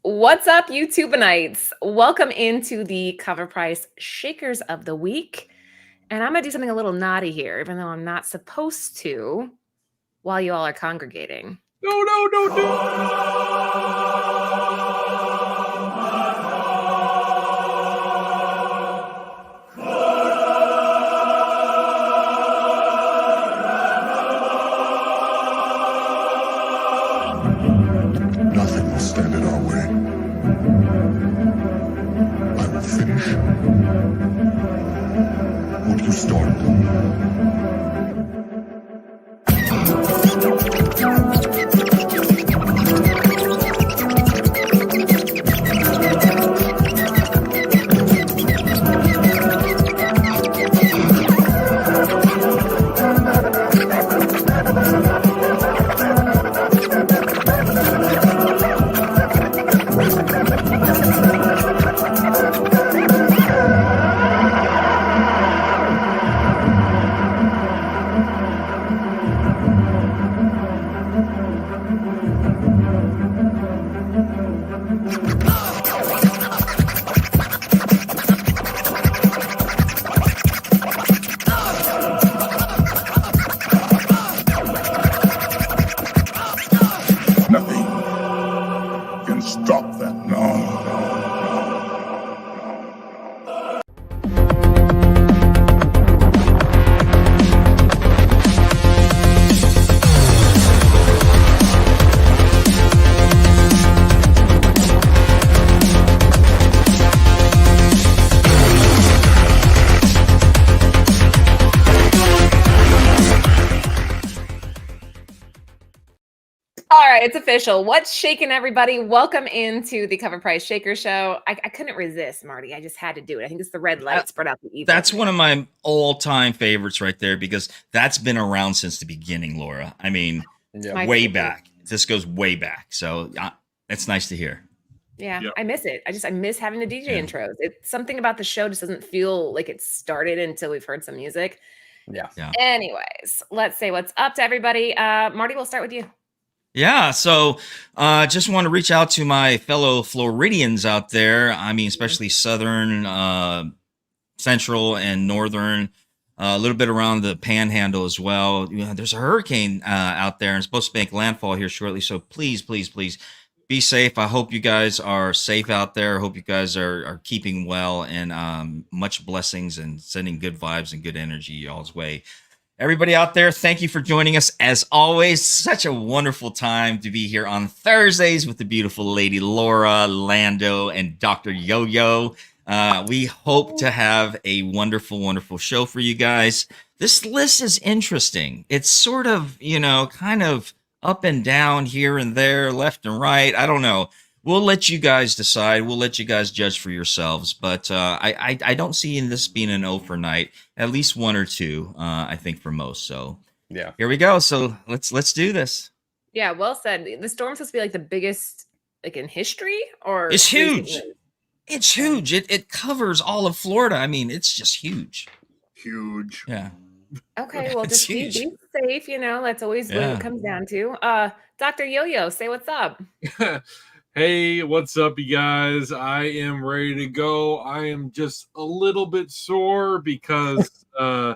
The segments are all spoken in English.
What's up, YouTubenites? Welcome into the Cover Price Shakers of the Week. And I'm going to do something a little naughty here, even though I'm not supposed to, while you all are congregating. No. Nothing will stand in our way. I will finish what you started. Nothing can stop that now. All right, it's official. What's shaking, everybody? Welcome into the Cover Price Shaker Show. I couldn't resist, Marty. I just had to do it. I think it's the red light spread out the evil. That's one of my all-time favorites right there because that's been around since the beginning, Laura. I mean, way back. This goes way back. So it's nice to hear. Yeah, I miss it. I miss having the DJ intros. It's something about the show just doesn't feel like it started until we've heard some music. Yeah. Anyways, let's say what's up to everybody. Marty, we'll start with you. Yeah, so just want to reach out to my fellow Floridians out there. I mean, especially southern, central, and northern. A little bit around the panhandle as well. There's a hurricane out there and it's supposed to make landfall here shortly. So please, please, please be safe. I hope you guys are safe out there. I hope you guys are keeping well and much blessings and sending good vibes and good energy y'all's way. Everybody out there, thank you for joining us. As always, such a wonderful time to be here on Thursdays with the beautiful lady Laura, Lando, and Dr. Yo-Yo. We hope to have a wonderful, wonderful show for you guys. This list is interesting. It's sort of, kind of up and down here and there, left and right. I don't know. We'll let you guys decide. We'll let you guys judge for yourselves. But I don't see in this being an overnight. At least one or two, I think, for most. So Yeah. here we go. So let's do this. Yeah, well said. The storm's supposed to be like the biggest like in history, or It's huge. recently? It's huge. It covers all of Florida. I mean, it's just huge. Huge. Yeah. Okay, well, It's just be huge. safe. That's always what Yeah. it comes down to. Dr. Yo-Yo, say what's up. Hey, what's up, you guys? I am ready to go. I am just a little bit sore because I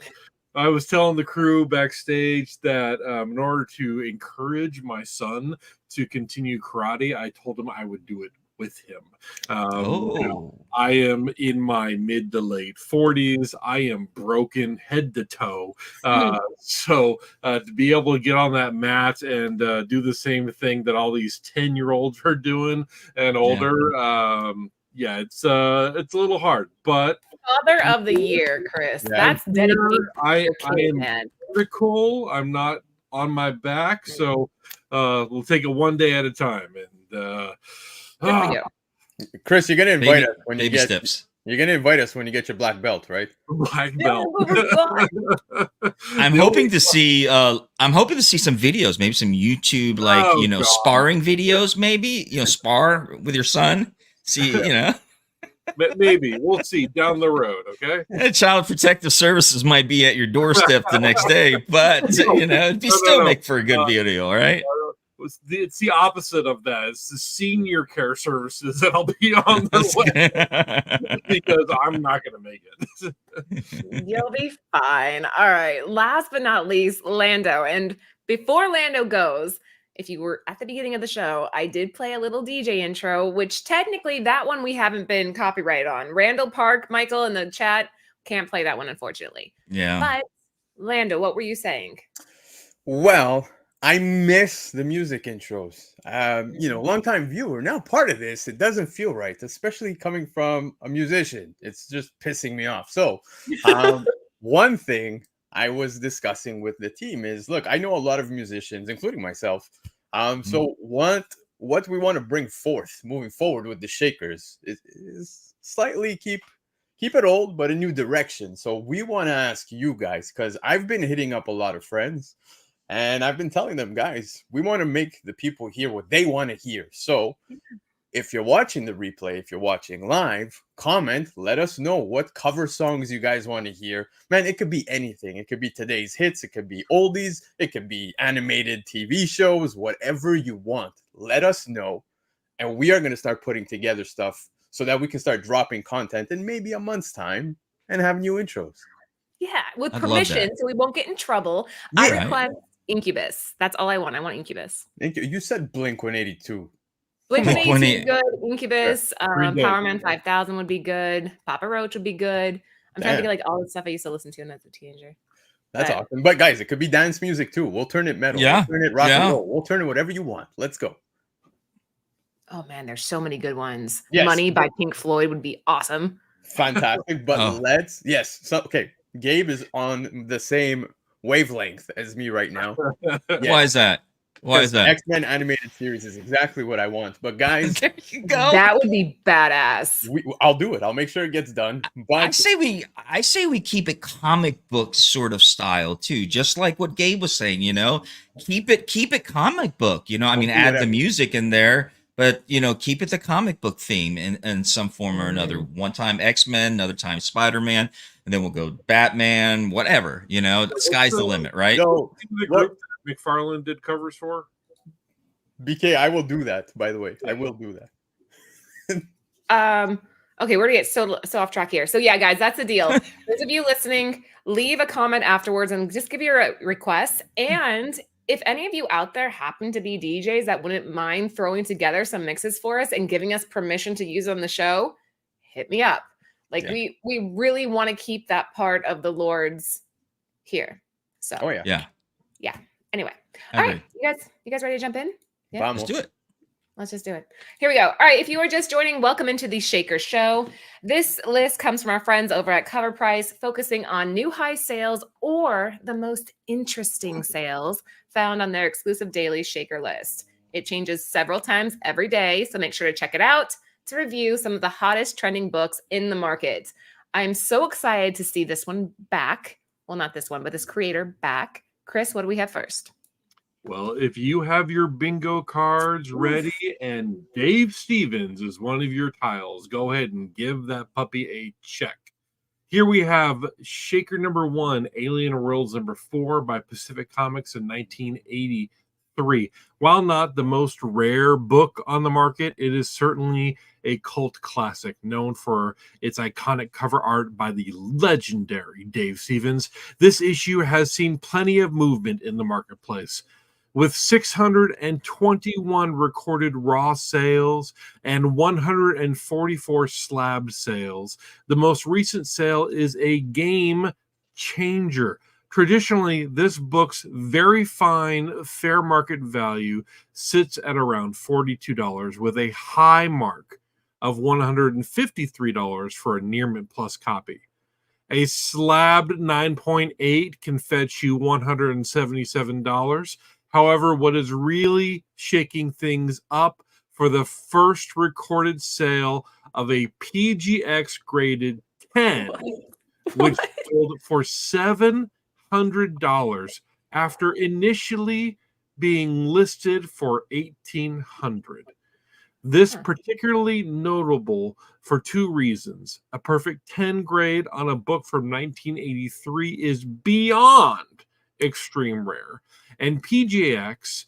was telling the crew backstage that in order to encourage my son to continue karate, I told him I would do it with him. I am in my mid to late 40s. I am broken head to toe. So to be able to get on that mat and do the same thing that all these 10-year-olds are doing and older, it's a little hard. But Father of the year, Chris. Yeah. That's dedicated. I am Man. vertical. I'm not on my back, so we'll take it one day at a time. And Good for you. Chris, you're gonna invite us when you Baby get. steps. You're gonna invite us when you get your black belt, right? black Yeah, belt. I'm hoping to see some videos, maybe some YouTube God. sparring videos, maybe, spar with your son. See, Maybe we'll see down the road. Okay. Child Protective Services might be at your doorstep the next day, but it'd be still make for a good video, all right? It's the opposite of that. It's the senior care services that'll be on the way because I'm not going to make it. You'll be fine. All right. Last but not least, Lando. And before Lando goes, if you were at the beginning of the show, I did play a little DJ intro, which technically that one we haven't been copyrighted on. Randall Park, Michael in the chat, can't play that one, unfortunately. Yeah. But Lando, what were you saying? Well, I miss the music intros. Longtime viewer, now part of this, it doesn't feel right, especially coming from a musician. It's just pissing me off. So, one thing I was discussing with the team is, look, I know a lot of musicians, including myself. So what we want to bring forth moving forward with the Shakers is slightly keep it old, but a new direction. So we want to ask you guys, because I've been hitting up a lot of friends. And I've been telling them, guys, we want to make the people hear what they want to hear. So if you're watching the replay, if you're watching live, comment, let us know what cover songs you guys want to hear. Man, it could be anything. It could be today's hits. It could be oldies. It could be animated TV shows, whatever you want. Let us know. And we are going to start putting together stuff so that we can start dropping content in maybe a month's time and have new intros. Yeah, with I'd love permission, that. so we won't get in trouble. Yeah. I request Incubus. That's all I want. I want Incubus. Thank you. You said Blink-182. Blink-182 is good. Incubus, Pretty dope. Power Man 5000 would be good. Papa Roach would be good. I'm trying to think of like all the stuff I used to listen to when I was a teenager. That's But- awesome. But guys, it could be dance music too. We'll turn it metal. Yeah. We'll turn it rock Yeah. and roll. We'll turn it whatever you want. Let's go. Oh man, there's so many good ones. Yes. Money by Pink Floyd would be awesome. Fantastic. But Oh. okay. Gabe is on the same wavelength as me right now. Why is that? Why is that? X-Men animated series is exactly what I want. But guys, There you go. That would be badass. I'll do it. I'll make sure it gets done. I But say we keep it comic book sort of style too, just like what Gabe was saying. Keep it comic book. I mean, do add the whatever. music in there, but keep it the comic book theme in some form or another. One time X-Men, another time Spider-Man, and then we'll go Batman, whatever. The sky's the limit, right? no, The group that McFarlane did covers for. BK, I will do that. By the way, I will do that. Okay, we're gonna get so off track here. So yeah, guys, that's the deal. Those of you listening, leave a comment afterwards and just give your requests. And if any of you out there happen to be DJs that wouldn't mind throwing together some mixes for us and giving us permission to use on the show, hit me up. Like Yeah. we really want to keep that part of the Lords here. So Oh yeah. Yeah, anyway, I all agree. right, you guys ready to jump in? Yeah. Vamos. Let's do it. Let's just do it. Here we go. All right. If you are just joining, welcome into the Shaker Show. This list comes from our friends over at Cover Price, focusing on new high sales or the most interesting sales found on their exclusive daily Shaker list. It changes several times every day, so make sure to check it out to review some of the hottest trending books in the market. I'm so excited to see this one back. Well, not this one, but this creator back. Chris, what do we have first? Well, if you have your bingo cards ready and Dave Stevens is one of your tiles, go ahead and give that puppy a check. Here we have Shaker number 1, Alien Worlds number 4 by Pacific Comics in 1983. While not the most rare book on the market, it is certainly a cult classic known for its iconic cover art by the legendary Dave Stevens. This issue has seen plenty of movement in the marketplace. With 621 recorded raw sales and 144 slabbed sales, the most recent sale is a game changer. Traditionally, this book's very fine fair market value sits at around $42, with a high mark of $153 for a near mint plus copy. A slabbed 9.8 can fetch you $177. However, what is really shaking things up for the first recorded sale of a PGX graded 10, which sold for $700 after initially being listed for $1,800. This particularly notable for two reasons. A perfect 10 grade on a book from 1983 is beyond extreme rare. And PGX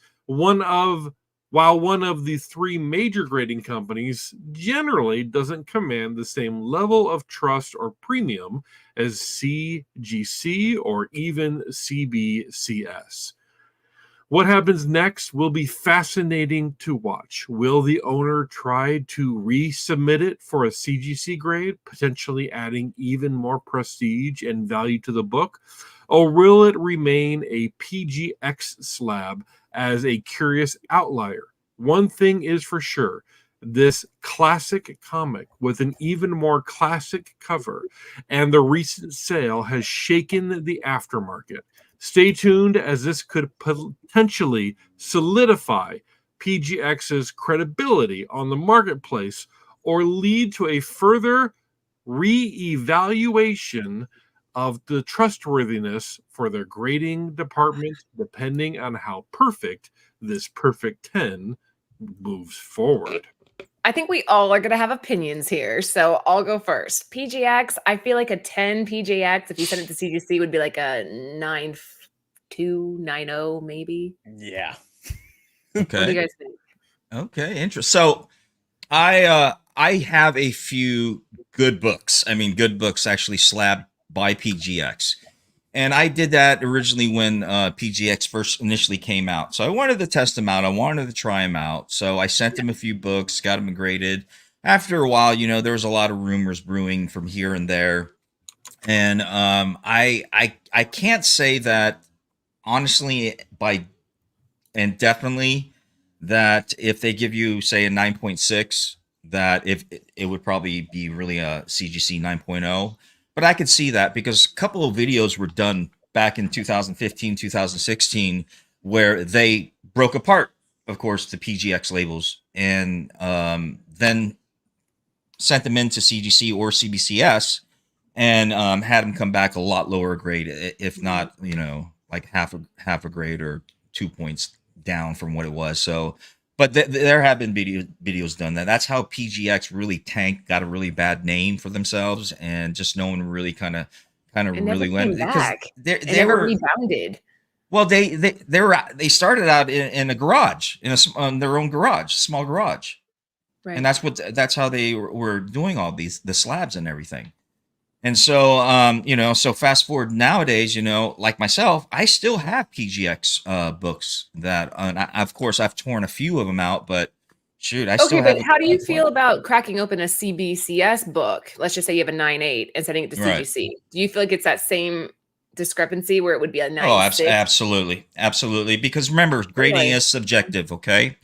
While one of the three major grading companies generally doesn't command the same level of trust or premium as CGC or even CBCS. What happens next will be fascinating to watch. Will the owner try to resubmit it for a CGC grade, potentially adding even more prestige and value to the book? Or will it remain a PGX slab as a curious outlier? One thing is for sure. This classic comic with an even more classic cover and the recent sale has shaken the aftermarket. Stay tuned, as this could potentially solidify PGX's credibility on the marketplace or lead to a further re-evaluation of the trustworthiness for their grading department, depending on how perfect this perfect 10 moves forward. I think we all are going to have opinions here, so I'll go first. PGX, I feel like a 10 PGX, if you sent it to CGC, would be like a 9.2, 9.0 maybe. Yeah. What do you Okay. guys think? Okay. Interesting. So I have a few good books. I mean, good books actually slabbed by PGX. And I did that originally when PGX first initially came out. So I wanted to test them out. I wanted to try them out. So I sent them a few books, got them graded. After a while, there was a lot of rumors brewing from here and there. And I can't say that honestly definitely that if they give you, say, a 9.6, that if it would probably be really a CGC 9.0. But I could see that because a couple of videos were done back in 2015, 2016, where they broke apart, of course, the PGX labels and then sent them into CGC or CBCS and had them come back a lot lower grade, if not, like half a grade or 2 points down from what it was. So, but there have been videos done that. That's how PGX really tanked, got a really bad name for themselves, and just no one really kind of It never really came went because back. they never were rebounded. well they started out in a garage in their own garage, small garage, Right. and that's how they were doing all the slabs and everything. And so, so fast forward nowadays, like myself, I still have PGX books that, and of course, I've torn a few of them out, but shoot, I still have. But how do you feel about cracking open a CBCS book? Let's just say you have a 9.8 and sending it to CGC. Right. Do you feel like it's that same discrepancy where it would be a 9.6? Oh, absolutely. Because remember, grading is subjective, okay?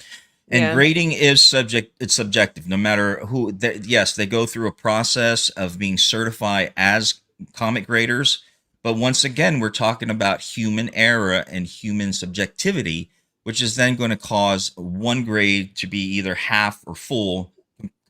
And grading is subjective, no matter who. Yes, they go through a process of being certified as comic graders, but once again, we're talking about human error and human subjectivity, which is then going to cause one grade to be either half or full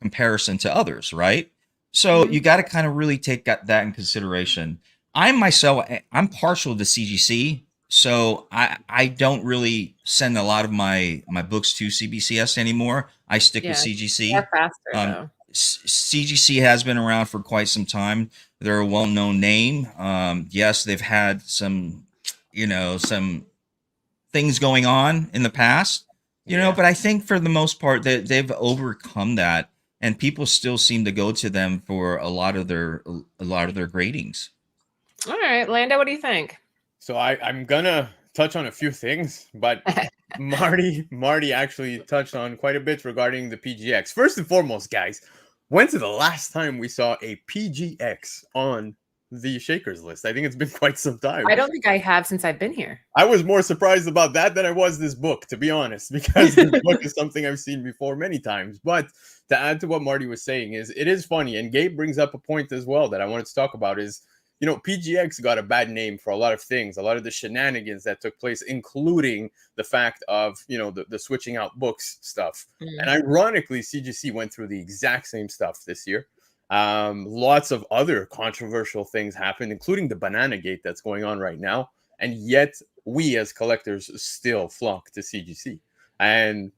comparison to others, right? So you got to kind of really take that in consideration. I'm partial to CGC. So I don't really send a lot of my books to CBCS anymore. I stick with CGC. They're faster though. CGC has been around for quite some time. They're a well-known name. Yes, they've had some things going on in the past, but I think for the most part they've overcome that, and people still seem to go to them for a lot of their gradings. All right, Lando, what do you think? So I'm gonna touch on a few things, but Marty actually touched on quite a bit regarding the PGX. First and foremost, guys, when's the last time we saw a PGX on the Shakers list? I think it's been quite some time. I don't think I have since I've been here. I was more surprised about that than I was this book, to be honest, because this book is something I've seen before many times. But to add to what Marty was saying, it is funny, and Gabe brings up a point as well that I wanted to talk about is, PGX got a bad name for a lot of things, a lot of the shenanigans that took place, including the fact of, the switching out books stuff. And ironically, CGC went through the exact same stuff this year. Lots of other controversial things happened, including the Banana Gate that's going on right now. And yet we as collectors still flock to CGC. And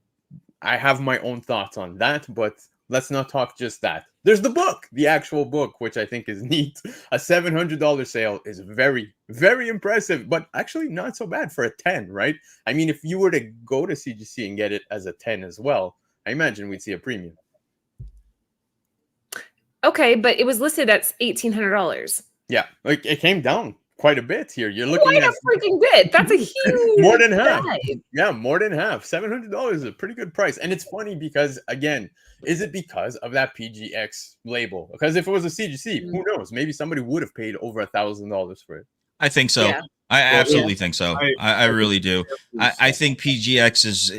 I have my own thoughts on that, but let's not talk just that. There's the book, the actual book, which I think is neat. A $700 sale is very, very impressive, but actually not so bad for a 10, right? I mean, if you were to go to CGC and get it as a 10 as well, I imagine we'd see a premium. Okay, but it was listed at $1,800. Yeah, like it came down quite a bit here. You're looking Quite at a freaking bit. That's a huge more than half. dive. Yeah, more than half. $700 is a pretty good price. And it's funny because, again, is it because of that PGX label? Because if it was a CGC, who knows? Maybe somebody would have paid over $1,000 for it. I think so. Yeah. I Well, absolutely think so. I really do. I think PGX is,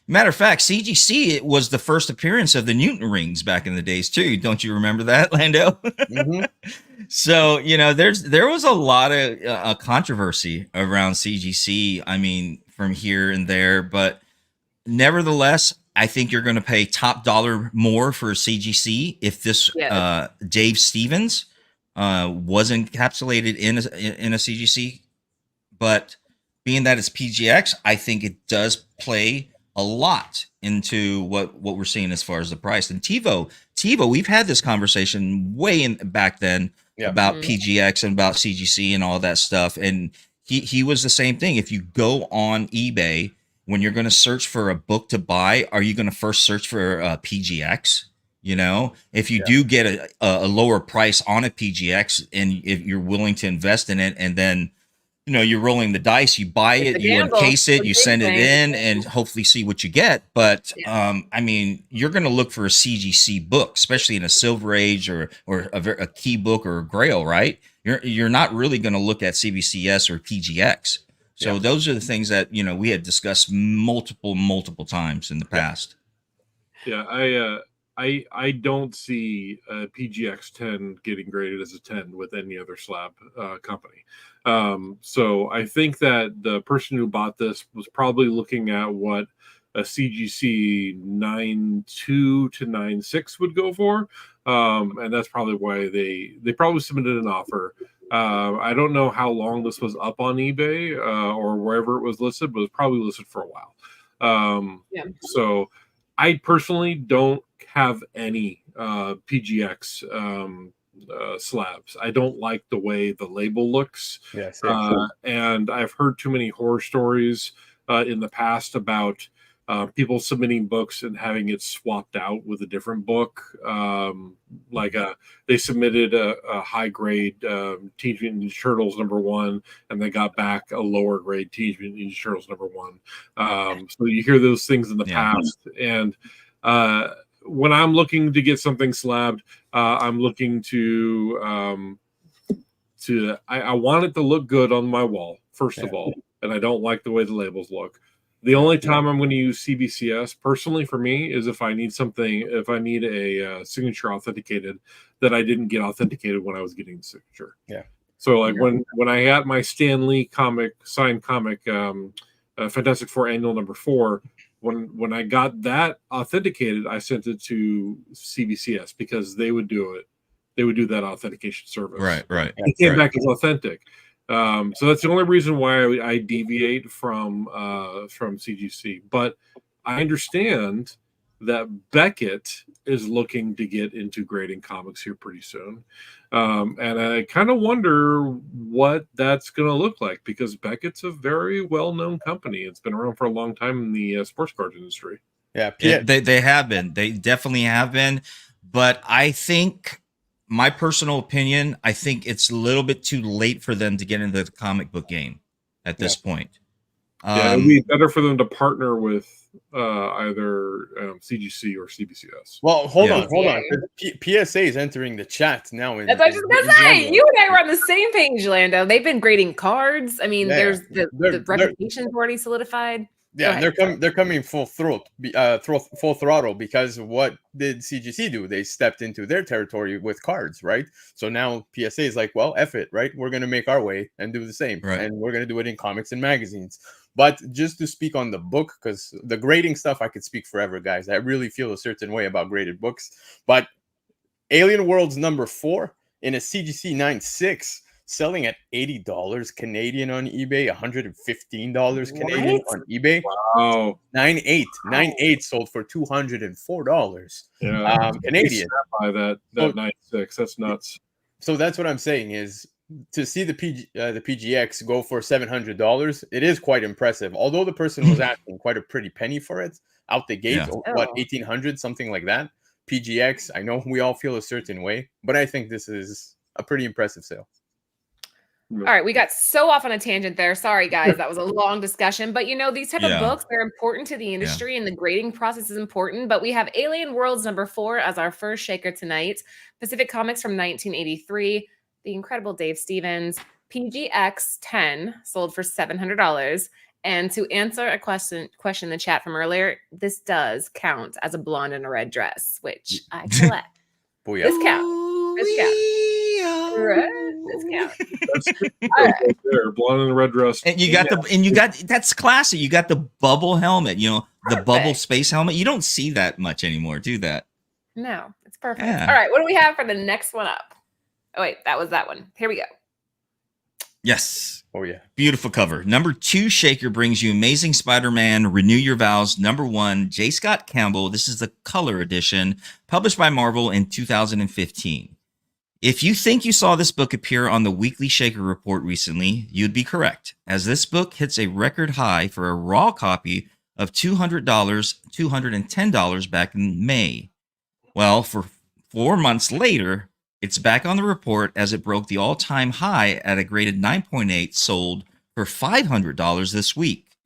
matter of fact, CGC, it was the first appearance of the Newton rings back in the days too. Don't you remember that, Lando? Mhm. So, there was a lot of controversy around CGC. I mean, from here and there, but nevertheless, I think you're going to pay top dollar more for CGC if this Yeah. Dave Stevens was encapsulated in a CGC. But being that it's PGX, I think it does play a lot into what we're seeing as far as the price. And TiVo, we've had this conversation way back then about PGX and about CGC and all that stuff. And he was the same thing. If you go on eBay, when you're going to search for a book to buy, are you going to first search for PGX? If you do get a lower price on a PGX and if you're willing to invest in it, and then you're rolling the dice, you buy it, you encase it, you send it in, and hopefully see what you get. But I mean, you're going to look for a CGC book, especially in a Silver Age or a key book or a Grail, right? You're not really going to look at CBCS or PGX. So those are the things that we had discussed multiple times in the past. Yeah, I don't see a PGX 10 getting graded as a 10 with any other slab company. So I think that the person who bought this was probably looking at what a CGC 9.2 to 9.6 would go for. And that's probably why they probably submitted an offer. I don't know how long this was up on eBay or wherever it was listed, but it was probably listed for a while. So I personally don't have any PGX slabs. I don't like the way the label looks. Yes. And I've heard too many horror stories in the past about people submitting books and having it swapped out with a different book. They submitted a high grade Teenage Mutant Ninja Turtles #1, and they got back a lower grade Teenage Mutant Ninja Turtles #1. So you hear those things in the past. And when I'm looking to get something slabbed, I'm looking to I want it to look good on my wall, first of all, and I don't like the way the labels look. The only time I'm going to use CBCS personally for me is if I need a signature authenticated that I didn't get authenticated when I was getting the signature. Yeah. So like when I got my Stan Lee signed comic, Fantastic Four Annual #4, when I got that authenticated, I sent it to CBCS because they would do it. They would do that authentication service. Right. It came back as authentic. So that's the only reason why I deviate from CGC. But I understand that Beckett is looking to get into grading comics here pretty soon. And I kind of wonder what that's going to look like because Beckett's a very well-known company. It's been around for a long time in the sports cards industry. Yeah, they have been. They definitely have been. But I think, my personal opinion, I think it's a little bit too late for them to get into the comic book game at this point. It would be better for them to partner with either CGC or CBCS. Well, hold on. PSA is entering the chat now. That's what I was just gonna say. You and I were on the same page, Lando. They've been grading cards. I mean, there's the reputation's already solidified. Yeah, they're coming full throttle because what did CGC do? They stepped into their territory with cards, right? So now PSA is like, well, F it, right? We're gonna make our way and do the same, right? And we're gonna do it in comics and magazines. But just to speak on the book, because the grading stuff, I could speak forever, guys. I really feel a certain way about graded books. But Alien Worlds #4 in a CGC 9.6 selling at $80 Canadian on eBay, $115 Canadian What? on eBay. Oh, 9.8 sold for $204 yeah. Canadian. By that So- 96. That's nuts. So that's what I'm saying is to see the PGX go for $700, it is quite impressive. Although the person was asking quite a pretty penny for it out the gate, Yeah. what, Oh. 1800, something like that. PGX, I know we all feel a certain way, but I think this is a pretty impressive sale. All right, we got so off on a tangent there. Sorry, guys, that was a long discussion. But you know, these type Yeah. of books, they're important to the industry, and the grading process is important. But we have Alien Worlds #4 as our first shaker tonight. Pacific Comics from 1983. The incredible Dave Stevens. PGX 10 sold for $700. And to answer a question in the chat from earlier, this does count as a blonde in a red dress, which I collect. Booyah. This counts. This counts. Right? This counts. That's All right. right there. Blonde in a red dress. And you got that's classy. You got the bubble helmet, the bubble Perfect. space helmet. You don't see that much anymore, do that? No, it's perfect. Yeah. All right, what do we have for the next one up? Oh, wait, that was that one. Here we go. Yes. Oh, yeah. Beautiful cover. #2 shaker brings you Amazing Spider-Man Renew Your Vows. #1, J. Scott Campbell. This is the color edition, published by Marvel in 2015. If you think you saw this book appear on the Weekly Shaker Report recently, you'd be correct, as this book hits a record high for a raw copy of $200, $210 back in May. Well, for 4 months later, it's back on the report as it broke the all-time high at a graded 9.8, sold for $500 this week.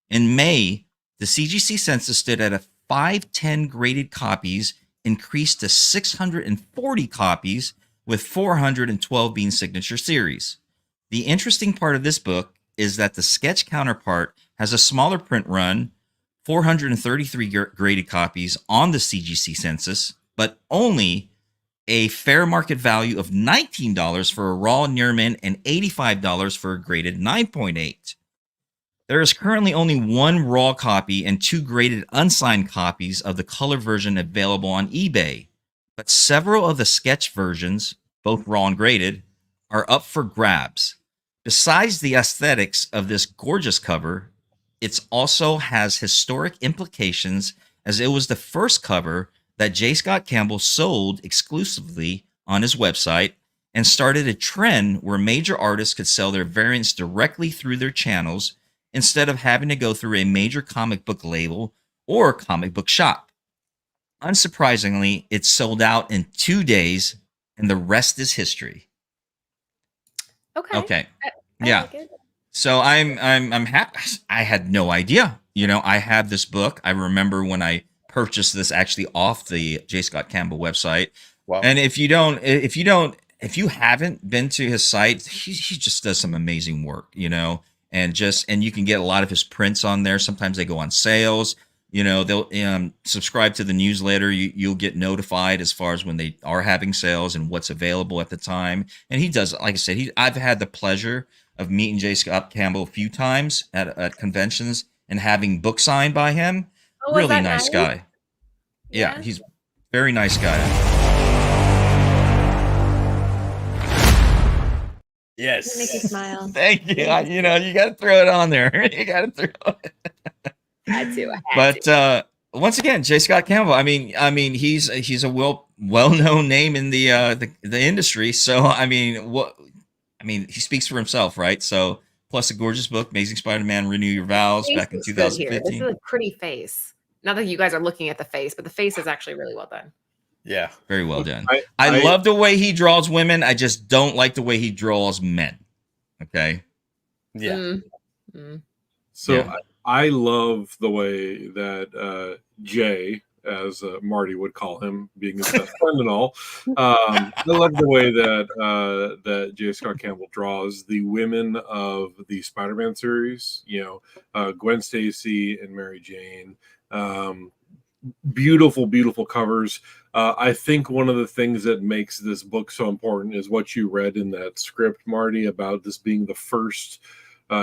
In May, the CGC census stood at a 510 graded copies, increased to 640 copies, with 412 being signature series. The interesting part of this book is that the sketch counterpart has a smaller print run, 433 graded copies on the CGC census, but only a fair market value of $19 for a raw near mint and $85 for a graded 9.8. There is currently only one raw copy and 2 graded unsigned copies of the color version available on eBay, but several of the sketch versions, both raw and graded, are up for grabs. Besides the aesthetics of this gorgeous cover, it also has historic implications, as it was the first cover that J. Scott Campbell sold exclusively on his website and started a trend where major artists could sell their variants directly through their channels instead of having to go through a major comic book label or comic book shop. Unsurprisingly, it sold out in 2 days, and the rest is history. Okay. I Yeah. like it. So I'm happy. I had no idea. I have this book. I remember when I purchased this actually off the J. Scott Campbell website. Wow. And if you haven't been to his site, he just does some amazing work, and you can get a lot of his prints on there. Sometimes they go on sales. They'll subscribe to the newsletter. You'll get notified as far as when they are having sales and what's available at the time. And he does, like I said, I've had the pleasure of meeting J. Scott Campbell a few times at conventions and having books signed by him. Oh, was Really that nice nice? guy. Yeah, he's very nice guy. Yes. Make you smile. Thank you. You got to throw it on there. You got to throw it. Had to. I had to. But once again, J. Scott Campbell. I mean, he's a well-known name in the industry. So he speaks for himself, right? So plus a gorgeous book, Amazing Spider-Man: Renew Your Vows, Face back in is good here. 2015. This is a pretty face. Not that you guys are looking at the face, but the face is actually really well done. Yeah. Very well done. I love the way he draws women. I just don't like the way he draws men. Okay. Yeah. So Yeah. I love the way that Jay, as Marty would call him, being his best friend and all. I love the way that J. Scott Campbell draws the women of the Spider-Man series. Gwen Stacy and Mary Jane. Beautiful, beautiful covers. I think one of the things that makes this book so important is what you read in that script, Marty, about this being the first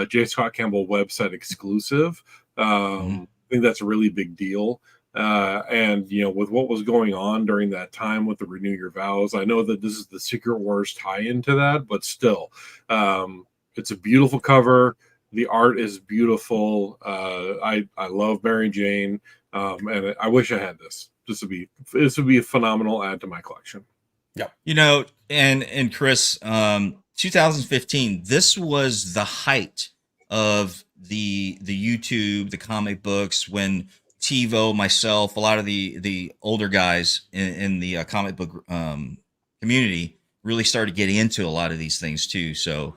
J. Scott Campbell website exclusive. I think that's a really big deal. And with what was going on during that time with the Renew Your Vows, I know that this is the Secret Wars tie-in to that, but still, it's a beautiful cover. The art is beautiful. I love Mary Jane, and I wish I had this. This would be a phenomenal add to my collection. Yeah. And Chris, 2015, this was the height of the YouTube, the comic books, when TiVo, myself, a lot of the older guys in the comic book community really started getting into a lot of these things too. So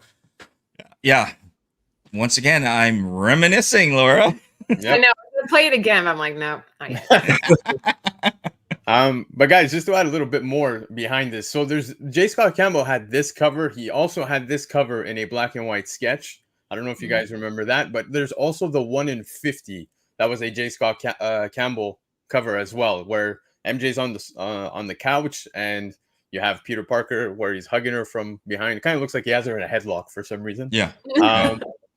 yeah, once again, I'm reminiscing, Laura. I know. Play it again. I'm like, no, not yet. But guys, just to add a little bit more behind this, so there's J. Scott Campbell had this cover. He also had this cover in a black and white sketch. I don't know if you guys remember that, but there's also the 1 in 50 that was a J. Scott Campbell cover as well, where MJ's on the couch and you have Peter Parker where he's hugging her from behind. It kind of looks like he has her in a headlock for some reason. Yeah.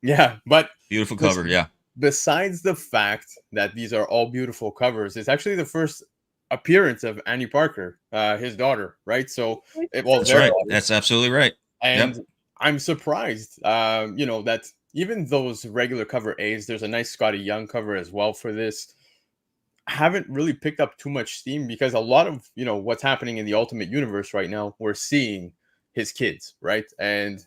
Yeah, but Beautiful cover. Yeah. besides the fact that these are all beautiful covers, it's actually the first appearance of Annie Parker, his daughter, right? So, That's right. That's absolutely right. And I'm surprised, that even those regular cover A's, there's a nice Scotty Young cover as well for this, haven't really picked up too much steam because a lot of, what's happening in the Ultimate Universe right now, we're seeing his kids, right? And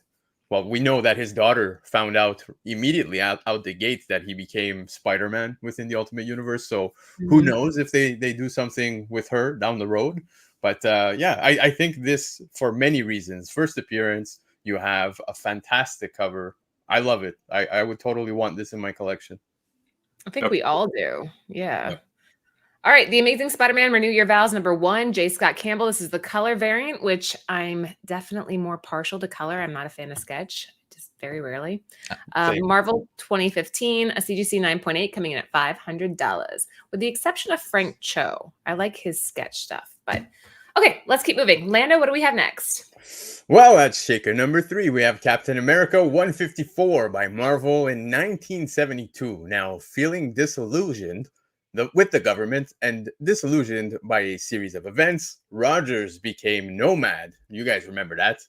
well, we know that his daughter found out immediately out the gate that he became Spider-Man within the Ultimate Universe. So who knows if they do something with her down the road. But I think this, for many reasons, first appearance, you have a fantastic cover. I love it. I would totally want this in my collection. I think we all do. Yeah. All right. The Amazing Spider-Man Renew Your Vows #1, J. Scott Campbell. This is the color variant, which I'm definitely more partial to color. I'm not a fan of sketch, just very rarely. Marvel 2015, a CGC 9.8 coming in at $500, with the exception of Frank Cho. I like his sketch stuff, but okay, let's keep moving. Lando, what do we have next? Well, at shaker number 3, we have Captain America 154 by Marvel in 1972. Now, feeling disillusioned with the government and disillusioned by a series of events, Rogers became Nomad. You guys remember that?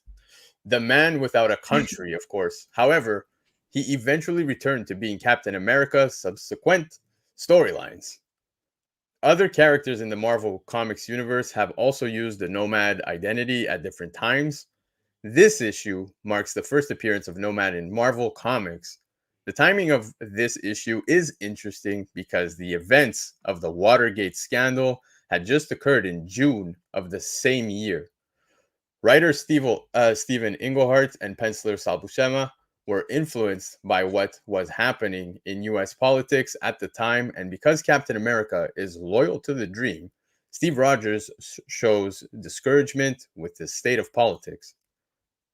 The man without a country, of course. However, he eventually returned to being Captain America. Subsequent storylines. Other characters in the Marvel Comics universe have also used the Nomad identity at different times. This issue marks the first appearance of Nomad in Marvel Comics. The timing of this issue is interesting because the events of the Watergate scandal had just occurred in June of the same year. Writer Steven Englehart and penciler Sal Buscema were influenced by what was happening in US politics at the time, and because Captain America is loyal to the dream, Steve Rogers shows discouragement with the state of politics.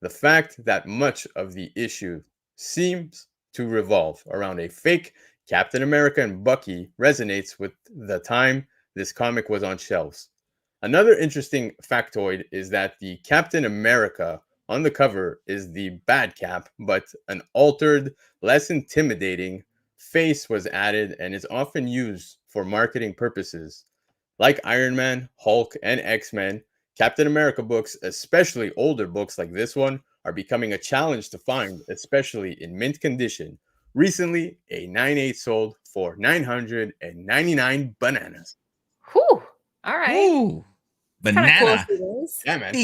The fact that much of the issue seems to revolve around a fake Captain America and Bucky resonates with the time this comic was on shelves. Another interesting factoid is that the Captain America on the cover is the bad Cap, but an altered, less intimidating face was added and is often used for marketing purposes. Like Iron Man, Hulk, and X-Men, Captain America books, especially older books like this one, are becoming a challenge to find, especially in mint condition. Recently, a 9.8 sold for 999 bananas. Whew. All right. Ooh, banana. Cool. Yeah, man.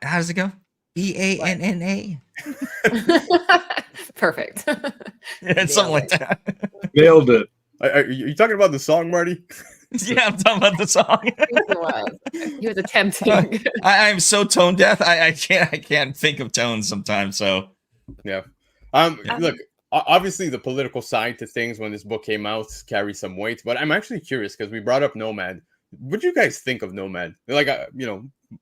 How does it go? BANNA. Perfect. Yeah, something like that. Nailed it. Are you talking about the song, Marty? Yeah, I'm talking about the song. He was attempting. I'm so tone deaf. I can't think of tones sometimes. So yeah. Look, obviously the political side to things when this book came out carries some weight, but I'm actually curious because we brought up Nomad. What do you guys think of Nomad? Like,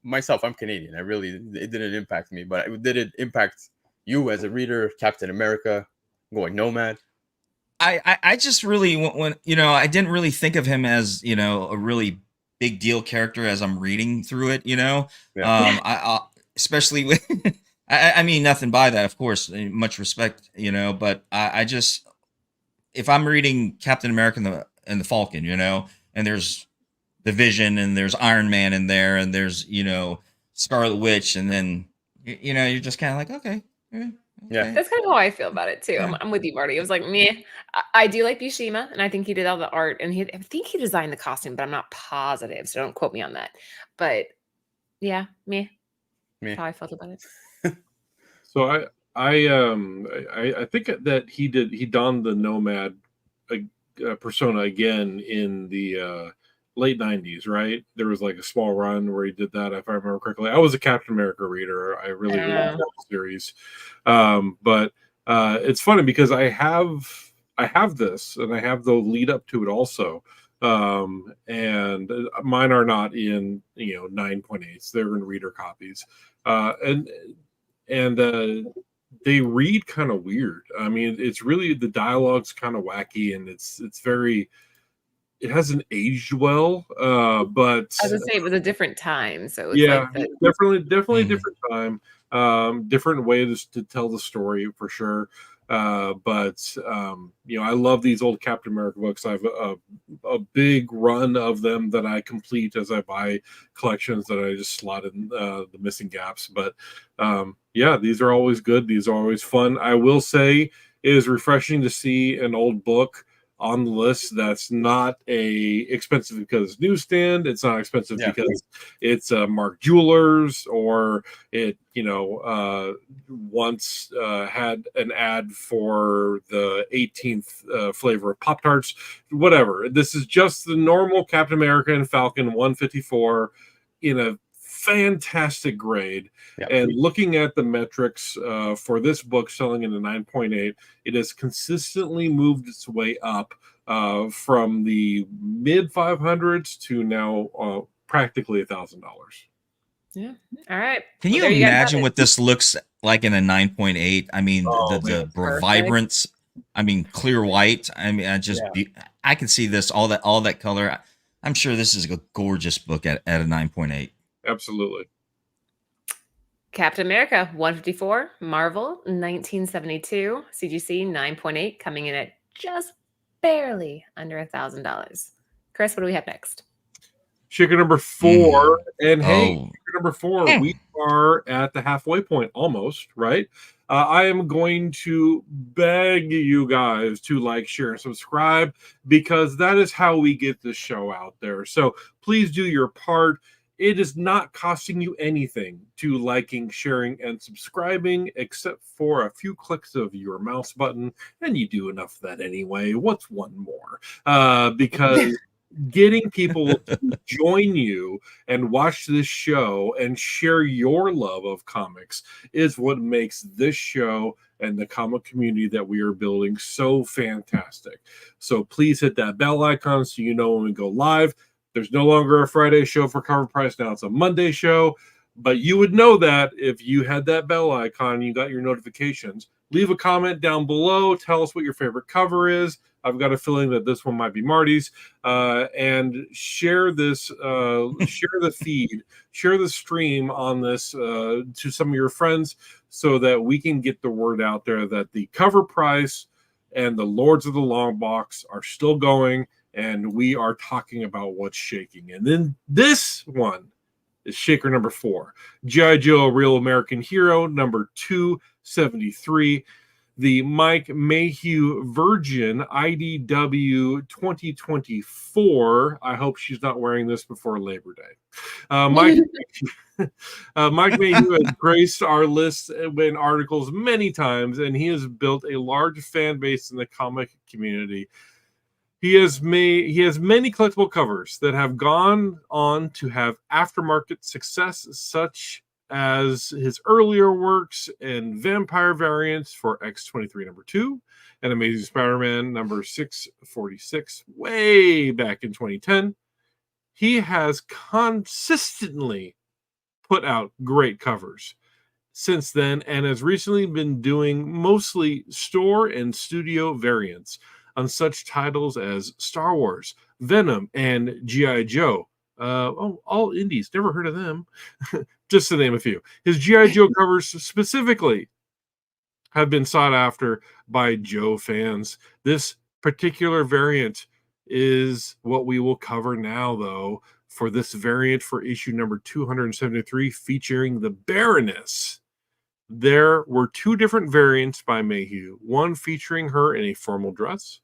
myself, I'm Canadian. It didn't impact me, but did it impact you as a reader? Captain America going Nomad? I just really when I didn't really think of him as a really big deal character as I'm reading through it. Yeah. I especially with I mean nothing by that, of course, much respect, but I just if I'm reading Captain America and the Falcon, and there's the Vision, and there's Iron Man in there, and there's Scarlet Witch, and then you're just kind of like, okay, Yeah. That's kind of how I feel about it too. Yeah. I'm with you, Marty. It was like meh. I do like Bishima, and I think he did all the art, and I think he designed the costume, but I'm not positive, so don't quote me on that. But yeah, meh. That's how I felt about it. So I think that he donned the Nomad persona again in the late 90s, right? There was like a small run where he did that, if I remember correctly. I was a Captain America reader. I really loved that series. But it's funny because I have this, and I have the lead up to it also. And mine are not in 9.8s. They're in reader copies. And they read kind of weird. I mean, it's really, the dialogue's kind of wacky, and it's very, it hasn't aged well. But I was gonna say it was a different time, so it's yeah, like definitely different time. Different ways to tell the story for sure. But I love these old Captain America books. I have a big run of them that I complete as I buy collections that I just slot in the missing gaps. But yeah, these are always good. These are always fun. I will say it is refreshing to see an old book on the list that's not expensive because it's newsstand. It's not expensive because it's Mark Jewelers, or it once had an ad for the 18th flavor of Pop-Tarts. Whatever. This is just the normal Captain America and Falcon 154 in a fantastic grade. And looking at the metrics for this book selling in a 9.8, it has consistently moved its way up from the mid 500s to now practically $1,000. yeah. All right. Can you there guys have imagine it. what this looks like in a 9.8? I mean, the Perfect. vibrance. I mean, clear white. I mean, I can see this, all that color. I'm sure this is a gorgeous book at a 9.8. Absolutely. Captain America 154, Marvel 1972, CGC 9.8, coming in at just barely under $1,000. Chris, what do we have next? Shaker number 4. And hey, Oh. shaker number 4, we are at the halfway point almost, right? I am going to beg you guys to like, share, and subscribe, because that is how we get this show out there. So please do your part. It is not costing you anything to liking, sharing, and subscribing, except for a few clicks of your mouse button, and you do enough of that anyway. What's one more? Because getting people to join you and watch this show and share your love of comics is what makes this show and the comic community that we are building so fantastic. So please hit that bell icon so you know when we go live. There's no longer a Friday show for Cover Price. Now it's a Monday show. But you would know that if you had that bell icon and you got your notifications. Leave a comment down below. Tell us what your favorite cover is. I've got a feeling that this one might be Marty's. And share this, share the feed, share the stream on this to some of your friends, so that we can get the word out there that the Cover Price and the Lords of the Long Box are still going. And we are talking about what's shaking. And then this one is shaker number 4. G.I. Joe, Real American Hero, number 273. The Mike Mayhew Virgin IDW 2024. I hope she's not wearing this before Labor Day. Mike Mayhew has graced our lists and articles many times, and he has built a large fan base in the comic community. He has many collectible covers that have gone on to have aftermarket success, such as his earlier works and vampire variants for X-23 number 2 and Amazing Spider-Man number 646 way back in 2010. He has consistently put out great covers since then, and has recently been doing mostly store and studio variants on such titles as Star Wars, Venom, and G.I. Joe. All indies. Never heard of them. Just to name a few. His G.I. Joe covers specifically have been sought after by Joe fans. This particular variant is what we will cover now, though, for this variant for issue number 273, featuring the Baroness. There were two different variants by Mayhew, one featuring her in a formal dress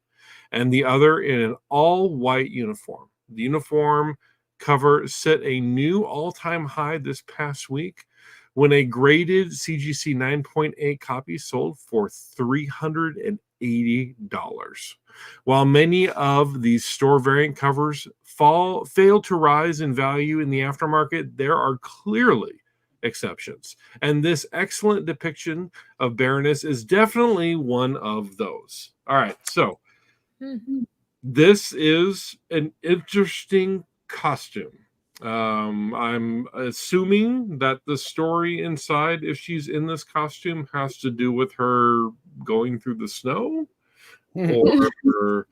and the other in an all-white uniform. The uniform cover set a new all-time high this past week when a graded CGC 9.8 copy sold for $380. While many of these store variant covers fail to rise in value in the aftermarket, there are clearly exceptions. And this excellent depiction of Baroness is definitely one of those. All right, so this is an interesting costume. I'm assuming that the story inside, if she's in this costume, has to do with her going through the snow, or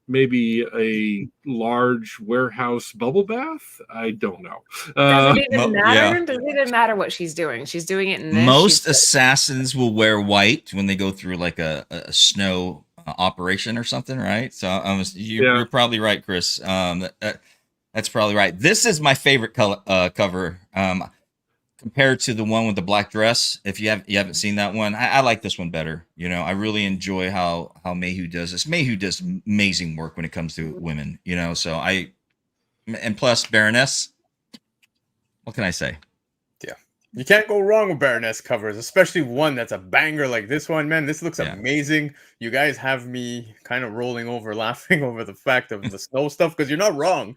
maybe a large warehouse bubble bath. I don't know. Does it even matter? yeah. Does it even matter what she's doing? She's doing it in this. Most assassins will wear white when they go through like a snow operation or something, right? So you're probably right, Chris. That's probably right. This is my favorite color, cover compared to the one with the black dress. If you haven't seen that one, I like this one better. You know, I really enjoy how Mayhew does this. Mayhew does amazing work when it comes to women. You know, so and plus Baroness. What can I say? You can't go wrong with Baroness covers, especially one that's a banger like this one, man. This looks amazing. You guys have me kind of rolling over, laughing over the fact of the snow stuff, because you're not wrong.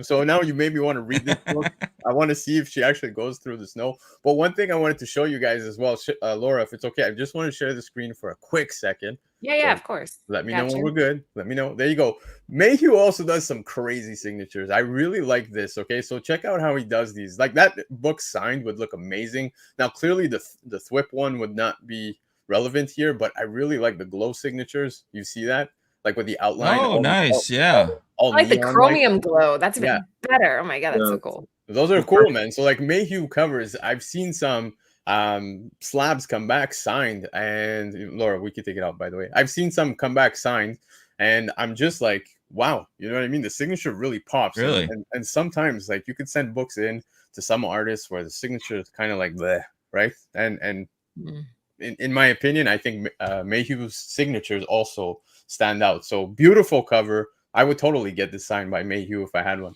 So now you made me want to read this book. I want to see if she actually goes through the snow. But one thing I wanted to show you guys as well, Laura, if it's okay, I just want to share the screen for a quick second. Yeah, of course. Let me know when we're good. Let me know. There you go. Mayhew also does some crazy signatures. I really like this. Okay, so check out how he does these. Like, that book signed would look amazing. Now, clearly the Thwip one would not be relevant here, but I really like the glow signatures. You see that? Like with the outline. Oh, nice. I like the chromium glow. That's even better. Oh my God, that's so cool. Those are cool, man. So like Mayhew covers, I've seen some slabs come back signed, and Laura, we could take it out, by the way. I've seen some come back signed, and I'm just like, wow, you know what I mean? The signature really pops. Really? And sometimes like you could send books in to some artists where the signature is kind of like bleh, right? And in my opinion, I think Mayhew's signatures also stand out. So beautiful cover. I would totally get this signed by Mayhew if I had one.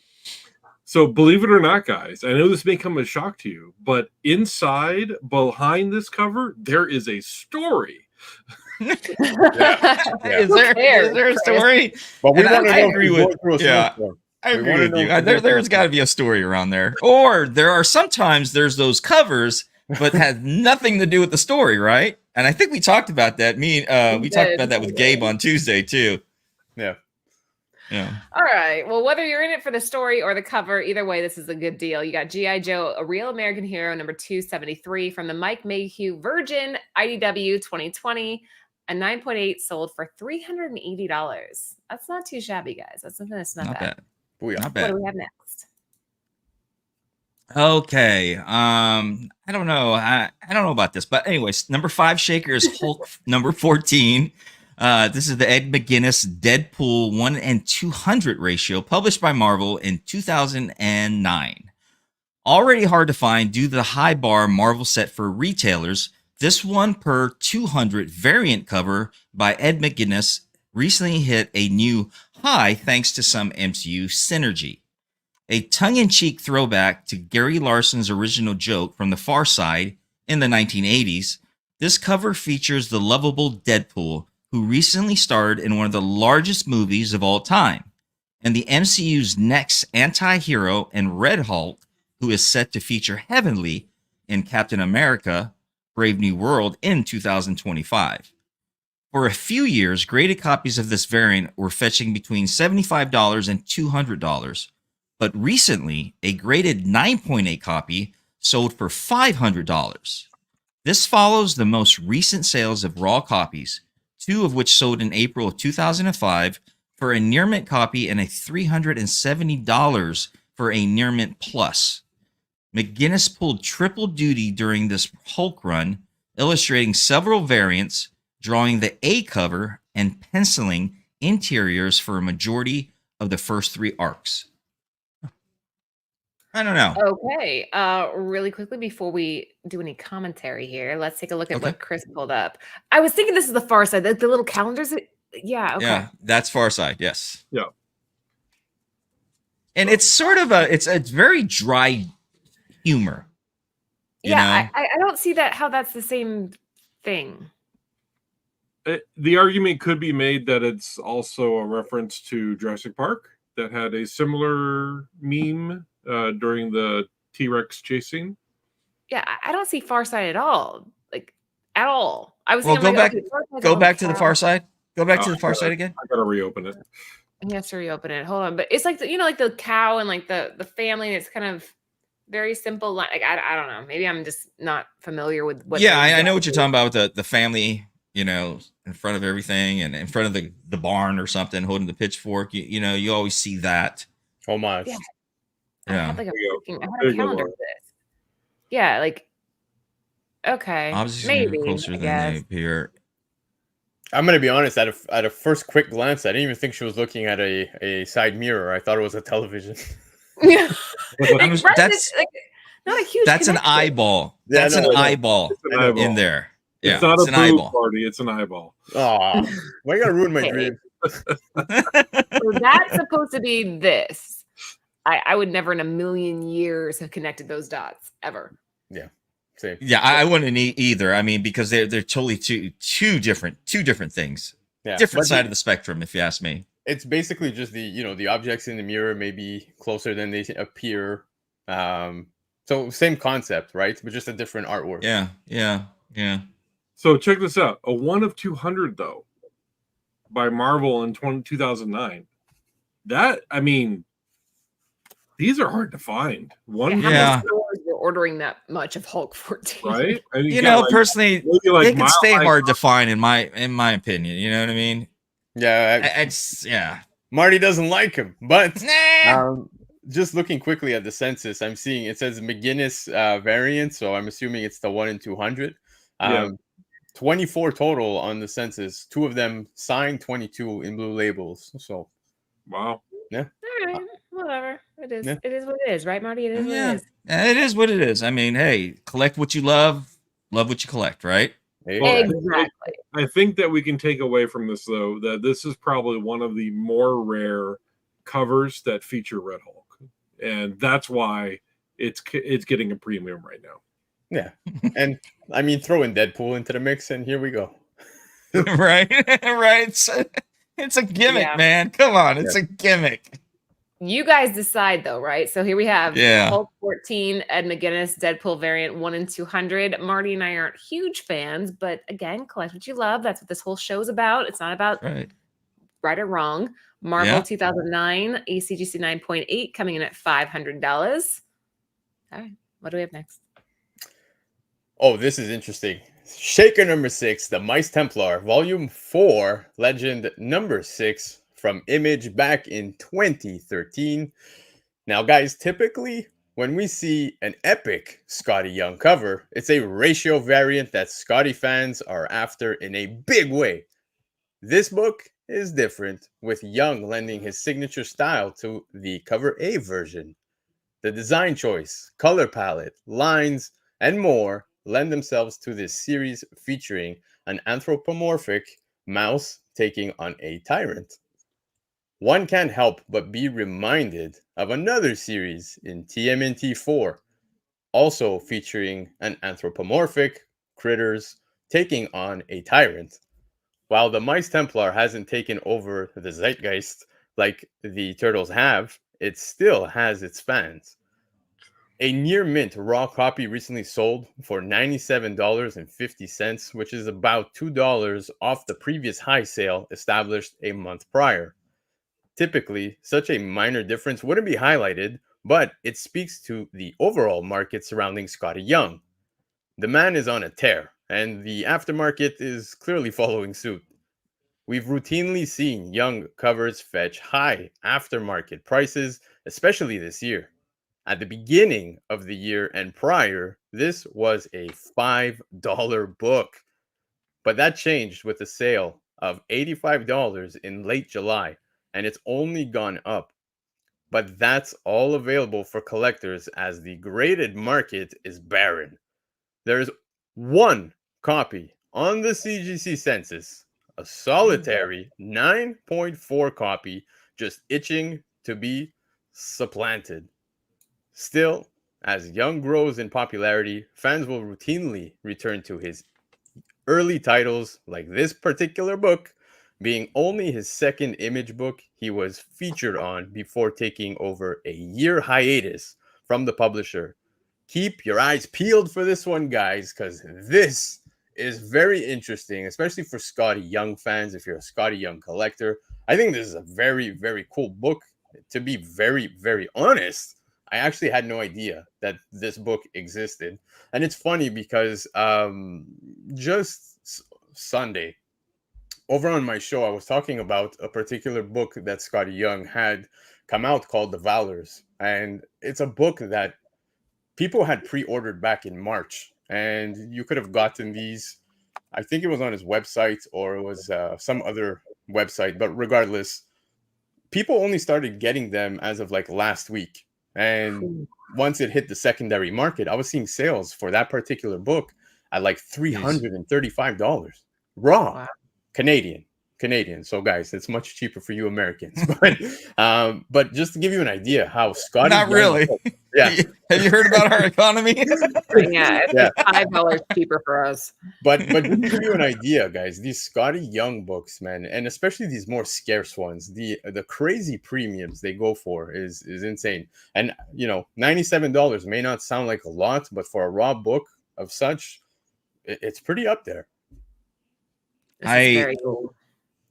So believe it or not, guys, I know this may come as a shock to you, but behind this cover, there is a story. Is there a story? But we want to I agree with I agree with you. There's got to be a story around there. Or there are sometimes there's those covers, but has nothing to do with the story, right? And I think we talked about that. We talked about that with Gabe on Tuesday too. Yeah. All right. Well, whether you're in it for the story or the cover, either way, this is a good deal. You got G.I. Joe, A Real American Hero, number 273 from the Mike Mayhew Virgin IDW 2020. A 9.8 sold for $380. That's not too shabby, guys. That's not bad. Not bad. What do we have next? Okay. I don't know. I don't know about this, but anyways, number 5 shaker is Hulk number 14. This is the Ed McGuinness Deadpool 1:200 ratio, published by Marvel in 2009. Already hard to find due to the high bar Marvel set for retailers, this 1/200 variant cover by Ed McGuinness recently hit a new high thanks to some MCU synergy. A tongue-in-cheek throwback to Gary Larson's original joke from The Far Side in the 1980s, this cover features the lovable Deadpool, who recently starred in one of the largest movies of all time, and the MCU's next anti-hero and Red Hulk, who is set to feature heavily in Captain America: Brave New World in 2025. For a few years, graded copies of this variant were fetching between $75 and $200, but recently, a graded 9.8 copy sold for $500. This follows the most recent sales of raw copies, 2 of which sold in April of 2005 for a near mint copy and a $370 for a near mint plus. McGuinness pulled triple duty during this Hulk run, illustrating several variants, drawing the A cover and penciling interiors for a majority of the first 3 arcs. I don't know. Okay. Really quickly before we do any commentary here, let's take a look at Okay. what Chris pulled up. I was thinking this is the far side, the little calendars. Yeah. Okay. Yeah, that's Far Side. Yes. Yeah. And it's sort of it's very dry humor. You Yeah. know? I don't see that how that's the same thing. The argument could be made that it's also a reference to Jurassic Park that had a similar meme during the T-Rex chase scene. Yeah, I don't see Far Side at all. Like at all. I was Well, thinking, go like, back. okay, Far Side's Go all back to the cow. Far Side. Go back to Oh, the Far Side again. I gotta reopen it. He has to reopen it. Hold on, but it's like like the cow and like the family, and it's kind of very simple. Like I don't know. Maybe I'm just not familiar with what. Yeah, those I know what you're guys talking about with the family, in front of everything and in front of the barn or something, holding the pitchfork. You always see that. Homage. Yeah. I Yeah. had like There you I go. had There a you go, calendar Laura. of this. Yeah, like okay, Obviously, maybe closer I than they guess. appear. I'm gonna be honest. At a first quick glance, I didn't even think she was looking at a side mirror. I thought it was a television. Yeah, I'm right. that's It's like not a huge. that's an connection. eyeball. Yeah, That's I an know, I know. eyeball It's an I know. eyeball. in there. Yeah, It's not it's a an boob eyeball. party. It's an eyeball. Aw, why you gotta ruin my Okay. dream? So that's supposed to be this. I would never in a million years have connected those dots ever. Same. Yeah, I wouldn't either. I mean, because they're totally two different things. Yeah, Different but side of the spectrum, if you ask me. it's basically just the objects in the mirror may be closer than they appear. So same concept, right? But just a different artwork. Yeah. So check this out. A 1 of 200 though by Marvel in 2009. That, I mean, these are hard to find. How Yeah. many stores were ordering that much of Hulk 14? Right? I mean, you got, like, personally, maybe like they can Mile stay High hard to find in my opinion. You know what I mean? Yeah, It's yeah. Marty doesn't like him, but Nah. just looking quickly at the census, I'm seeing it says McGinnis variant, so I'm assuming it's the 1 in 200. Yeah. 24 total on the census. 2 of them signed, 22 in blue labels. So Wow. All right, whatever. It is. Yeah. It is what it is, right, Marty? It is what Yeah. it is. It is what it is. I mean, hey, collect what you love what you collect, right? hey, Well, Exactly. I think that we can take away from this, though, that this is probably one of the more rare covers that feature Red Hulk, and that's why it's getting a premium right now. yeah. And I mean, throw in Deadpool into the mix, and here we go. Right. It's a gimmick, Yeah. man. Come on, it's a gimmick. You guys decide, though, right? So here we have Yeah. Hulk 14, Ed McGuinness, Deadpool variant 1 in 200. Marty and I aren't huge fans, but again, collect what you love. That's what this whole show's about. It's not about Right. right or wrong. Marvel Yeah. 2009, ACGC 9.8, coming in at $500. All right, what do we have next? Oh, this is interesting. Shaker number 6, the Mice Templar, Volume 4, Legend number 6 from Image back in 2013. Now, guys, typically when we see an epic Scotty Young cover, it's a ratio variant that Scotty fans are after in a big way. This book is different, with Young lending his signature style to the cover A version. The design choice, color palette, lines, and more lend themselves to this series featuring an anthropomorphic mouse taking on a tyrant. One can't help but be reminded of another series in TMNT 4, also featuring an anthropomorphic critters taking on a tyrant. While the Mice Templar hasn't taken over the zeitgeist like the Turtles have, it still has its fans. A near mint raw copy recently sold for $97.50, which is about $2 off the previous high sale established a month prior. Typically, such a minor difference wouldn't be highlighted, but it speaks to the overall market surrounding Scotty Young. The man is on a tear, and the aftermarket is clearly following suit. We've routinely seen Young covers fetch high aftermarket prices, especially this year. At the beginning of the year and prior, this was a $5 book. But that changed with the sale of $85 in late July, and it's only gone up. But that's all available for collectors as the graded market is barren. There's one copy on the CGC census, a solitary 9.4 copy, just itching to be supplanted. Still, as Young grows in popularity, fans will routinely return to his early titles, like this particular book, being only his second Image book he was featured on before taking over a year hiatus from the publisher. Keep your eyes peeled for this one, guys, because this is very interesting, especially for Scotty Young fans. If you're a Scotty Young collector, I think this is a very, very cool book. To be very, very honest, I actually had no idea that this book existed. And it's funny because just Sunday, over on my show, I was talking about a particular book that Scotty Young had come out called The Valors. And it's a book that people had pre-ordered back in March. And you could have gotten these, I think it was on his website or it was some other website. But regardless, people only started getting them as of like last week. And once it hit the secondary market, I was seeing sales for that particular book at like $335 raw. Wow. Canadian. So guys, it's much cheaper for you Americans. But just to give you an idea how Scotty Not really. Yeah. Have you heard about our economy? Yeah, it's like $5 cheaper for us. But just to give you an idea, guys, these Scotty Young books, man, and especially these more scarce ones, the crazy premiums they go for is insane. And you know, $97 may not sound like a lot, but for a raw book of such, it's pretty up there. This is very cool.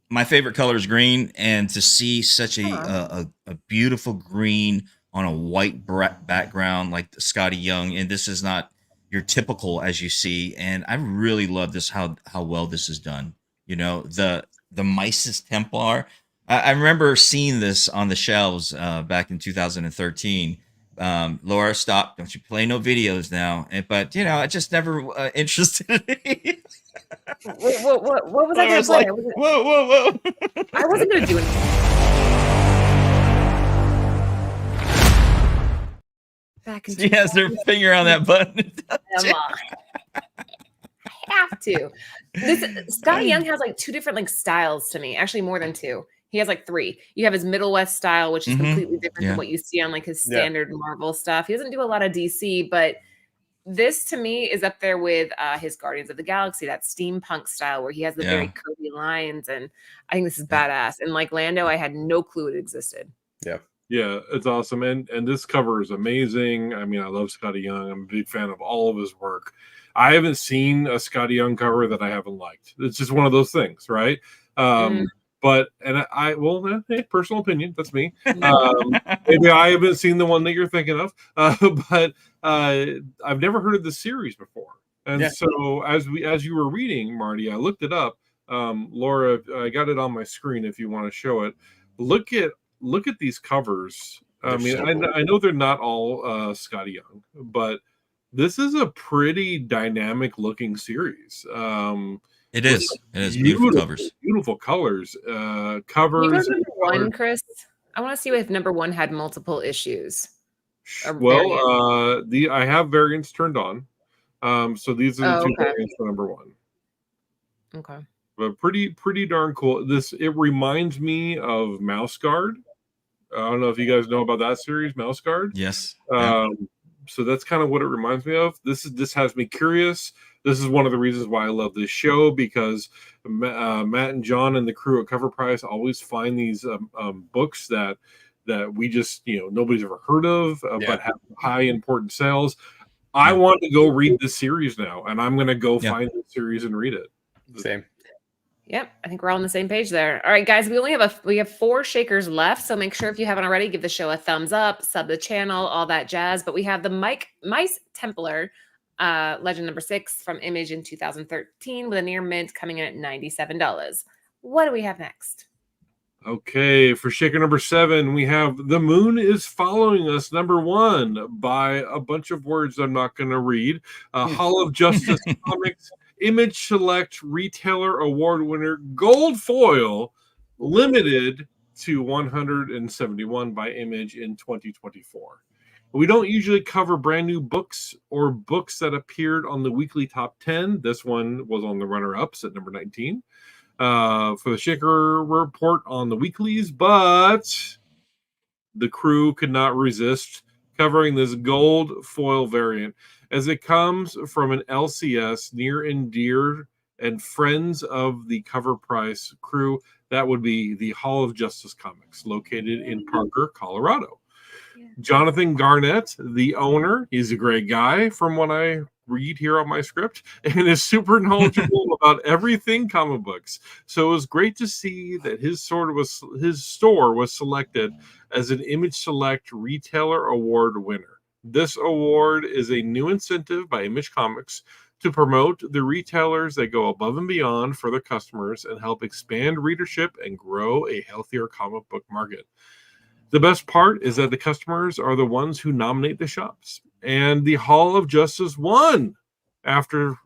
My favorite color is green, and to see such a beautiful green on a white background like the Scotty Young, and this is not your typical as you see, and I really love this how well this is done. You know, the Mises Templar. I remember seeing this on the shelves back in 2013. Laura, stop! Don't you play no videos now? But you know, I just never interested me. What was I going to play? Like, whoa. I wasn't going to do anything. Back in She has her finger on that button. Come on. I have to. Scotty Young has like two different like styles to me. Actually, more than two. He has like three. You have his Middle West style, which is completely different than what you see on like his standard Marvel stuff. He doesn't do a lot of DC, but this to me is up there with his Guardians of the Galaxy, that steampunk style where he has the very curvy lines, and I think this is badass. And like Lando, I had no clue it existed. Yeah, it's awesome. And this cover is amazing. I mean, I love Scotty Young. I'm a big fan of all of his work. I haven't seen a Scotty Young cover that I haven't liked. It's just one of those things, right? But personal opinion, that's me. Maybe I haven't seen the one that you're thinking of, but I've never heard of the series before. And so as you were reading, Marty, I looked it up. Laura, I got it on my screen if you want to show it. Look at these covers. I mean, I know they're not all Scotty Young, but this is a pretty dynamic looking series. It is beautiful covers. Beautiful colors. Can Covers. you go to number one, Chris? I want to see if number one had multiple issues. Well, I have variants turned on. So these are the two variants for number one. Okay. But pretty darn cool. It reminds me of Mouse Guard. I don't know if you guys know about that series, Mouse Guard. Yes. So that's kind of what it reminds me of. This has me curious. This is one of the reasons why I love this show, because Matt and John and the crew at Cover Price always find these books that we just, nobody's ever heard of, but have high important sales. I want to go read this series now, and I'm going to go find the series and read it. Same. Yep, I think we're all on the same page there. All right, guys, we have 4 shakers left, so make sure if you haven't already, give the show a thumbs up, sub the channel, all that jazz. But we have the Mice Templar Legend number 6 from Image in 2013 with a near mint coming in at $97. What do we have next? Okay, for shaker number 7, we have The Moon is Following Us, number 1, by a bunch of words I'm not going to read. Hall of Justice Comics Image Select Retailer Award winner gold foil, limited to 171 by Image in 2024. We don't usually cover brand new books or books that appeared on the weekly top 10. This one was on the runner-ups at number 19 for the Shaker report on the weeklies, but the crew could not resist covering this gold foil variant as it comes from an LCS near and dear and friends of the Cover Price crew. That would be the Hall of Justice Comics, located in Parker, Colorado. Jonathan Garnett, the owner, he's a great guy from what I read here on my script, and is super knowledgeable about everything comic books. So it was great to see that his store was selected as an Image Select Retailer Award winner. This award is a new incentive by Image Comics to promote the retailers that go above and beyond for their customers and help expand readership and grow a healthier comic book market. The best part is that the customers are the ones who nominate the shops. And the Hall of Justice won. After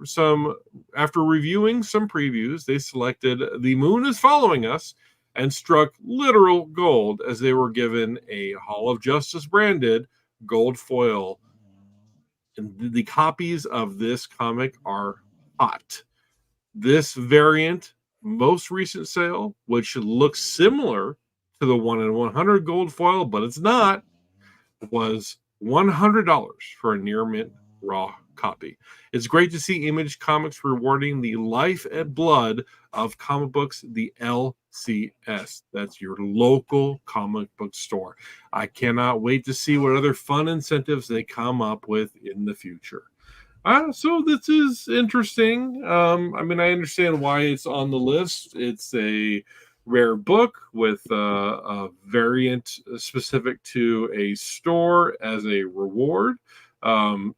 reviewing some previews, they selected The Moon is Following Us and struck literal gold as they were given a Hall of Justice branded gold foil. And the copies of this comic are hot. This variant, most recent sale, which looks similar to the 1 in 100 gold foil, but it's not, was $100 for a near mint raw copy. It's great to see Image Comics rewarding the life and blood of comic books, the LCS. That's your local comic book store. I cannot wait to see what other fun incentives they come up with in the future. So this is interesting. I understand why it's on the list. It's a rare book with a variant specific to a store as a reward.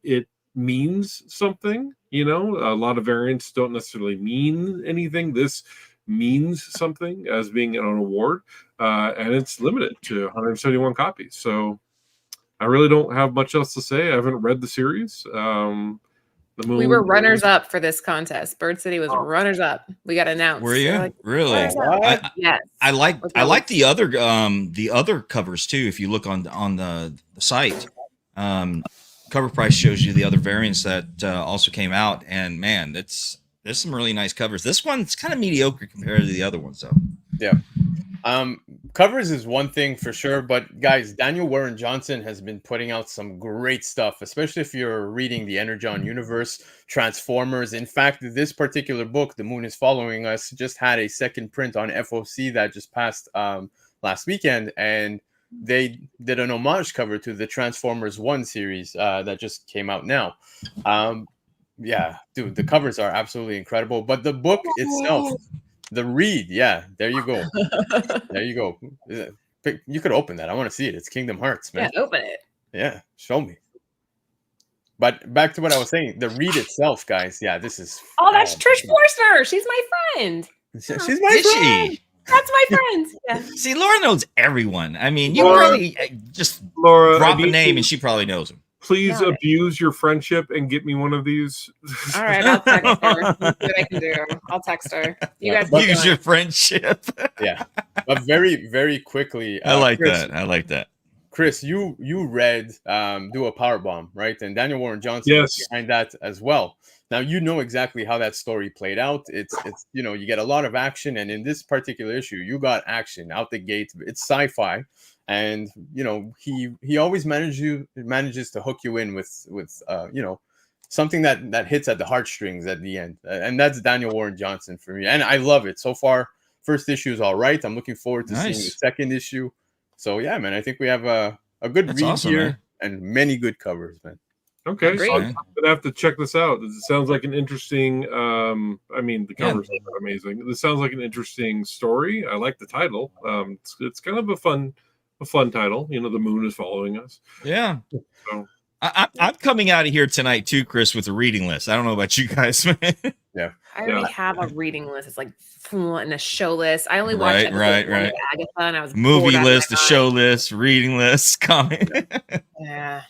It means something, a lot of variants don't necessarily mean anything. This means something as being an award, and it's limited to 171 copies. So I really don't have much else to say. I haven't read the series. We were runners up for this contest. Bird City was runners up. We got announced. Were you like, really? Yes. I like the other covers too. If you look on the site, Cover Price shows you the other variants that also came out, and man, there's some really nice covers. This one's kind of mediocre compared to the other ones, though. Yeah. Covers is one thing for sure, but guys, Daniel Warren Johnson has been putting out some great stuff, especially if you're reading the Energon universe, Transformers. In fact, this particular book, The Moon is Following Us, just had a second print on FOC that just passed last weekend, and they did an homage cover to the Transformers 1 series that just came out now. Yeah, dude, the covers are absolutely incredible, but the book itself, the read, yeah, there you go. There you go. You could open that. I want to see it. It's Kingdom Hearts, man. Yeah, open it. Yeah, show me. But back to what I was saying, the read itself, guys. Yeah, this is. Oh, that's Trish Forster. She's my friend. She's my friend. That's my friend. Yeah. See, Laura knows everyone. I mean, you probably just drop a name and she probably knows him. Please abuse your friendship and get me one of these. All right, I'll text her. Let's see what I can do. I'll text her. You guys use your friendship. Yeah, but very, very quickly. I like that. I like that. Chris, you read Do a Powerbomb, right? And Daniel Warren Johnson was behind that as well. Now you know exactly how that story played out. It's you get a lot of action, and in this particular issue, you got action out the gate. It's sci-fi. And he always manages to hook you in with something that hits at the heartstrings at the end, and that's Daniel Warren Johnson for me, and I love it so far. First issue is all right. I'm looking forward to seeing the second issue. So yeah, man, I think we have a good read here, man. And many good covers, man. Okay, so I'm gonna have to check this out. It sounds like an interesting. The covers are amazing. This sounds like an interesting story. I like the title. It's kind of a fun title. The Moon is Following Us. Yeah. So I'm coming out of here tonight too, Chris, with a reading list. I don't know about you guys, man. Yeah. I already have a reading list. It's like and a show list. I only watched right. Agatha, and I was movie list, a show list, reading list, comment. Yeah.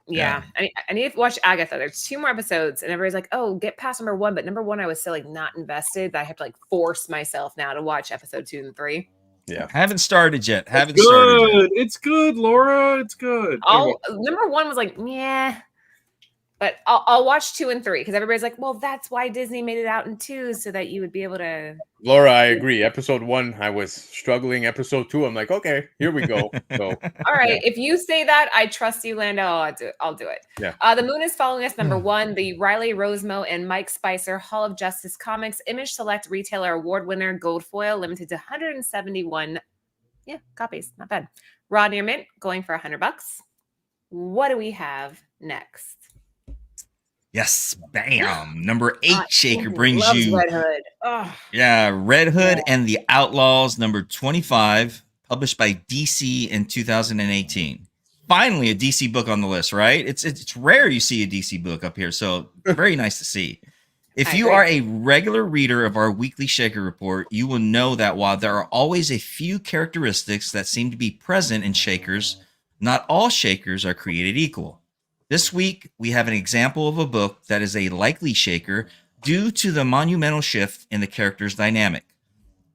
Yeah. I need to watch Agatha. There's 2 more episodes, and everybody's like, "Oh, get past number 1." But number 1, I was still like not invested. That I have to like force myself now to watch episode 2 and 3. Yeah. Haven't started yet. Haven't started yet. Good. It's good, Laura. It's good. Number 1 was like, yeah. But I'll watch 2 and 3 because everybody's like, well, that's why Disney made it out in 2 so that you would be able to. Laura, I agree. Episode 1, I was struggling. Episode 2, I'm like, okay, here we go. So, All right, if you say that, I trust you, Lando. I'll do it. Yeah. The Moon is following us. Number 1, the Riley Rosemo and Mike Spicer Hall of Justice Comics Image Select Retailer Award winner gold foil, limited to 171. Yeah, copies, not bad. Raw near mint, going for $100. What do we have next? Yes, bam. Number 8 shaker brings Loves you Red Hood. Oh. Yeah, Red Hood and the Outlaws, number 25, published by DC in 2018. Finally, a DC book on the list, right? It's rare you see a DC book up here, so very nice to see. If you are a regular reader of our weekly Shaker Report, you will know that while there are always a few characteristics that seem to be present in Shakers, not all Shakers are created equal. This week, we have an example of a book that is a likely Shaker due to the monumental shift in the character's dynamic.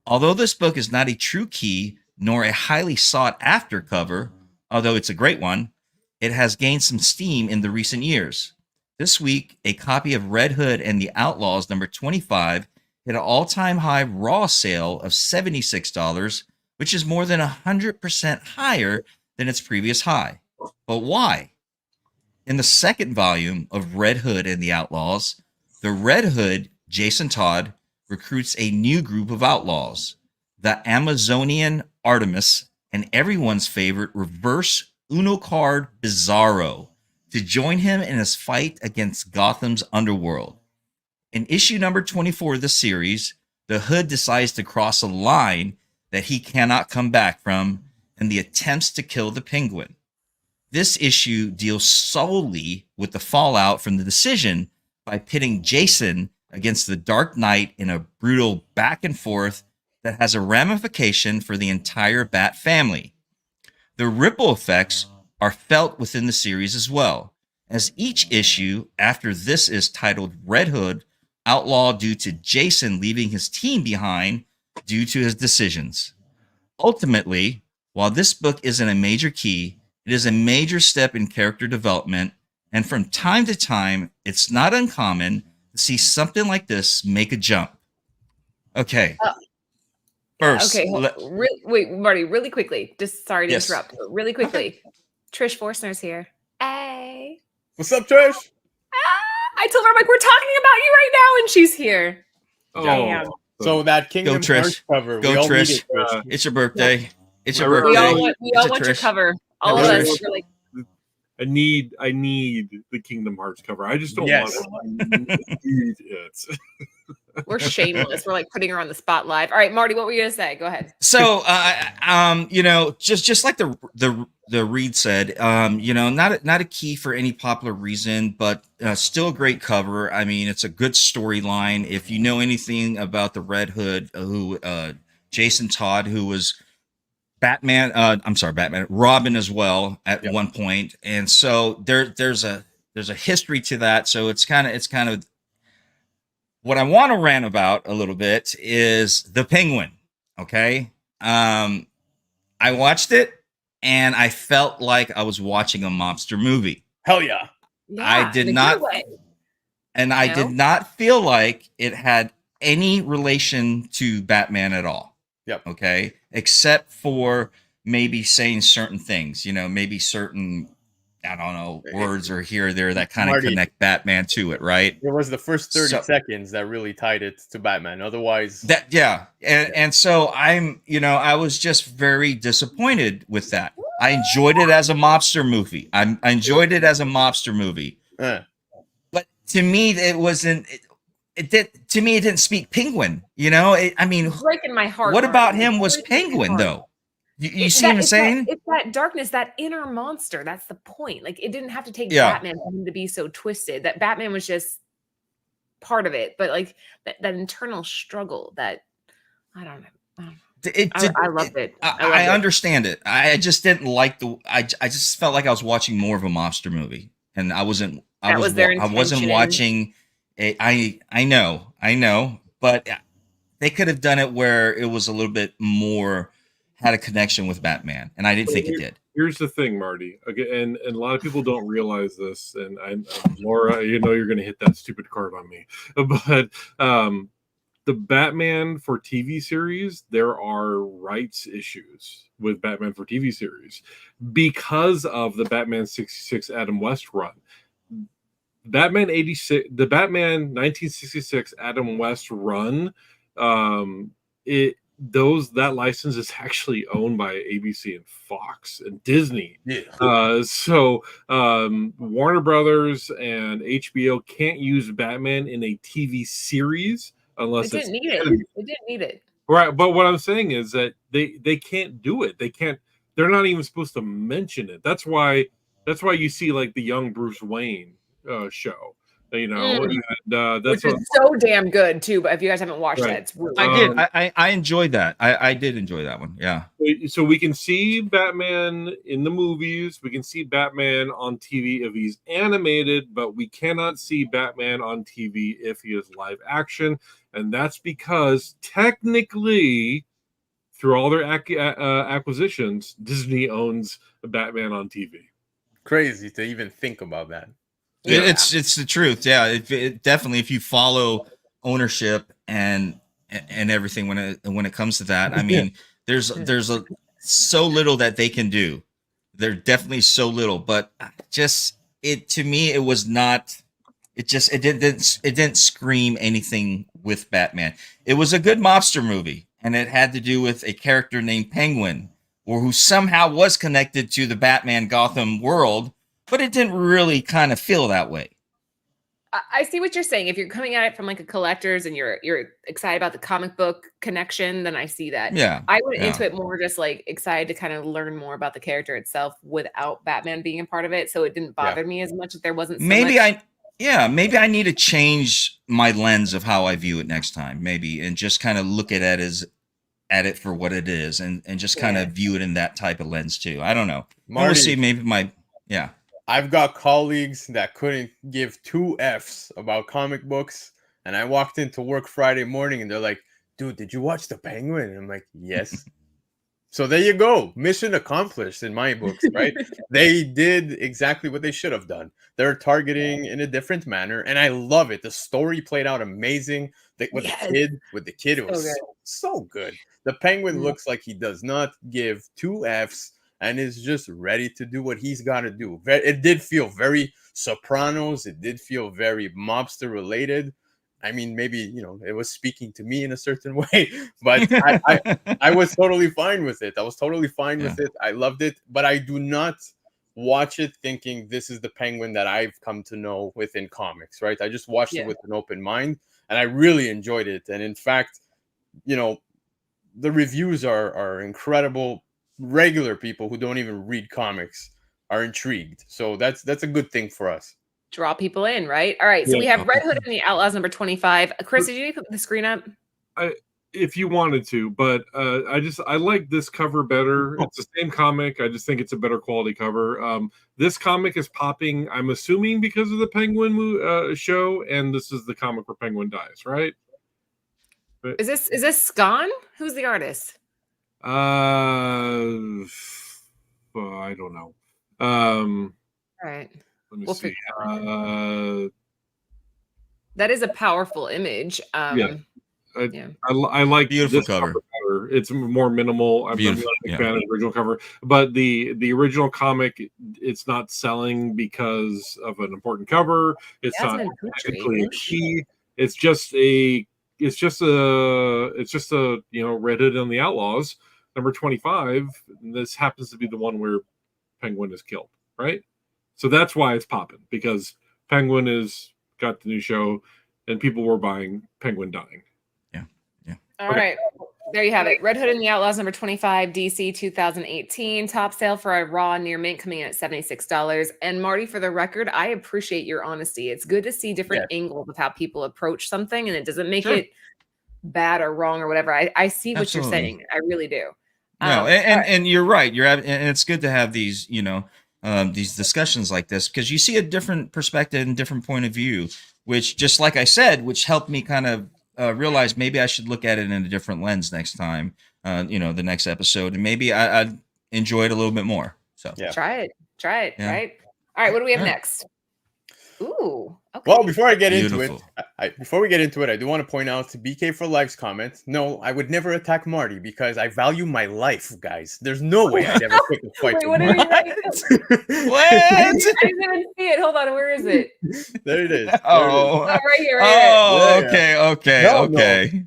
Although this book is not a true key nor a highly sought-after cover, although it's a great one, it has gained some steam in the recent years. This week, a copy of Red Hood and the Outlaws, number 25, hit an all-time high raw sale of $76, which is more than 100% higher than its previous high. But why? In the second volume of Red Hood and the Outlaws, the Red Hood, Jason Todd, recruits a new group of outlaws, the Amazonian Artemis and everyone's favorite reverse Uno card Bizarro, to join him in his fight against Gotham's underworld. In issue number 24 of the series, the Hood decides to cross a line that he cannot come back from in the attempts to kill the Penguin. This issue deals solely with the fallout from the decision by pitting Jason against the Dark Knight in a brutal back and forth that has a ramification for the entire Bat family. The ripple effects are felt within the series as well, as each issue after this is titled Red Hood, Outlaw due to Jason leaving his team behind due to his decisions. Ultimately, while this book isn't a major key, it is a major step in character development, and from time to time, it's not uncommon to see something like this make a jump. Okay. First, Okay, wait, Marty, really quickly. Just sorry to Yes. interrupt. But really quickly. Trish Forstner's here. Hey. What's up, Trish? I told her, I'm like, we're talking about you right now, and she's here. Oh, Damn. So that Kingdom Trish. Hearts cover. Go, we all Trish. need it, Trish. it's your birthday. It's your We We birthday. all want your Trish. cover. All Yeah, of Trish. us. We're like, I need the Kingdom Hearts cover. I just don't Yes. want it. I need it. we're shameless. We're like putting her on the spot live. All right, Marty, what were you gonna say? Go ahead. So, just like the read said, not a key for any popular reason, but still a great cover. I mean, it's a good storyline. If you know anything about the Red Hood, Jason Todd, who was Batman, Robin as well at one point, and so there's a history to that. So it's kind of what I want to rant about a little bit is the Penguin. Okay. I watched it and I felt like I was watching a mobster movie. Hell yeah. I did in a not- good way. And I did not feel like it had any relation to Batman at all. Yep. Okay. Except for maybe saying certain things, maybe certain, I don't know, words or here or there that kind of Marty. connect Batman to it. Right. It was the first 30 So- seconds that really tied it to Batman. Otherwise, And so I was just very disappointed with that. I enjoyed it as a mobster movie. I enjoyed it as a mobster movie. But to me, it wasn't. To me, it didn't speak Penguin. Breaking my heart. What about Marty. him was Breaking my Penguin heart. though? You It's see what I'm it's saying? It's that darkness, that inner monster. That's the point. Like, it didn't have to take Yeah. Batman for him to be so twisted. That Batman was just part of it, but like that internal struggle. That I don't know. I loved it. I understand it. I just didn't like I just felt like I was watching more of a mobster movie. and I wasn't. That was their I wasn't intention. watching. I know, but they could have done it where it was a little bit more had a connection with Batman, and I didn't think it did. Here's the thing, Marty. Okay, and a lot of people don't realize this. And Laura, you know, you're going to hit that stupid card on me. But the Batman for TV series, there are rights issues with Batman for TV series because of the Batman 66 Adam West run. Batman 86, the Batman 1966 Adam West run, that license is actually owned by ABC and Fox and Disney. Yeah. So Warner Brothers and HBO can't use Batman in a TV series unless They didn't need it. They didn't need it. Right. But what I'm saying is that they can't do it. They can't. They're not even supposed to mention it. That's why you see like the young Bruce Wayne show. You know, and that's which is so damn good too. But if you guys haven't watched that, it's really I enjoyed that. I did enjoy that one. Yeah. So we can see Batman in the movies. We can see Batman on TV if he's animated, but we cannot see Batman on TV if he is live action, and that's because technically, through all their acquisitions, Disney owns Batman on TV. Crazy to even think about that. Yeah. It's the truth. Yeah, it definitely, if you follow ownership and everything when it comes to that, I mean, there's so little that they can do. They're definitely so little, but to me, it was not. It didn't scream anything with Batman. It was a good mobster movie, and it had to do with a character named Penguin, or who somehow was connected to the Batman Gotham world. But it didn't really kind of feel that way. I see what you're saying. If you're coming at it from like a collector's and you're excited about the comic book connection, then I see that. Yeah. I went into it more just like excited to kind of learn more about the character itself without Batman being a part of it. So it didn't bother me as much that there wasn't so maybe much. maybe I need to change my lens of how I view it next time, maybe, and just kind of look at it for what it is, and just kind of view it in that type of lens too. I don't know. We'll see. Maybe I've got colleagues that couldn't give two F's about comic books, and I walked into work Friday morning and they're like, dude, did you watch The Penguin? And I'm like, yes. So there you go. Mission accomplished in my books, right? They did exactly what they should have done. They're targeting in a different manner, and I love it. The story played out amazing. With the kid, it was so good. The Penguin looks like he does not give two F's and is just ready to do what he's got to do. It did feel very Sopranos. It did feel very mobster related. I mean, maybe, it was speaking to me in a certain way, but I was totally fine with it. I was totally fine with it. I loved it, but I do not watch it thinking this is the Penguin that I've come to know within comics, right? I just watched it with an open mind, and I really enjoyed it. And in fact, the reviews are incredible. Regular people who don't even read comics are intrigued. So that's a good thing for us. Draw people in, right? All right. So we have Red Hood and the Outlaws number 25. Chris, did you put the screen up? If you wanted to, but I like this cover better. It's the same comic. I just think it's a better quality cover. This comic is popping, I'm assuming, because of the Penguin show, and this is the comic where Penguin dies, right? Is this Scon? Who's the artist? I don't know. All right. Let me see. That is a powerful image. I like beautiful this cover. Better. It's more minimal. I'm not a big fan of the original cover, but the original comic, it's not selling because of an important cover. It's not technically a key. It's just a Red Hood and the Outlaws number 25. This happens to be the one where Penguin is killed, right? So that's why it's popping, because Penguin is got the new show and people were buying Penguin dying. Yeah. All right. There you have it. Red Hood and the Outlaws number 25, DC 2018. Top sale for a raw near mint coming in at $76. And Marty, for the record, I appreciate your honesty. It's good to see different angles of how people approach something, and it doesn't make it bad or wrong or whatever. I see what you're saying. I really do. No, and you're right. And it's good to have these, these discussions like this, because you see a different perspective and different point of view, which, just like I said, which helped me kind of realize maybe I should look at it in a different lens next time, the next episode, and maybe I'd enjoy it a little bit more. So Yeah. Try it, Yeah. right? All right, what do we have All right. next? Ooh, okay. Well, before I get Beautiful. into it, before we get into it, I do want to point out to BK for Life's comment. No, I would never attack Marty because I value my life, guys. There's no way I'd ever pick a fight Wait, with what did Marty. he write? What? I didn't even see it. Hold on, where is it? There it is. There it is. Oh, Oh, right here, oh, Yeah, okay, okay, No, okay.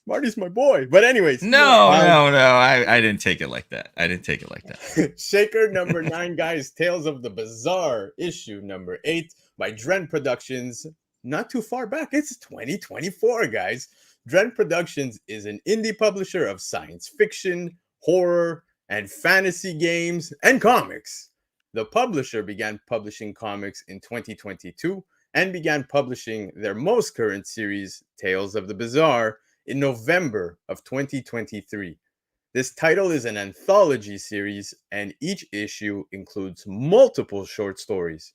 Marty's my boy. But anyways, No, I didn't take it like that. I didn't take it like that. Shaker number 9, guys. Tales of the Bizarre, issue number 8 by Dren Productions. Not too far back. It's 2024, guys. Dren Productions is an indie publisher of science fiction, horror, and fantasy games and comics. The publisher began publishing comics in 2022 and began publishing their most current series, Tales of the Bizarre, in November of 2023. This title is an anthology series, and each issue includes multiple short stories.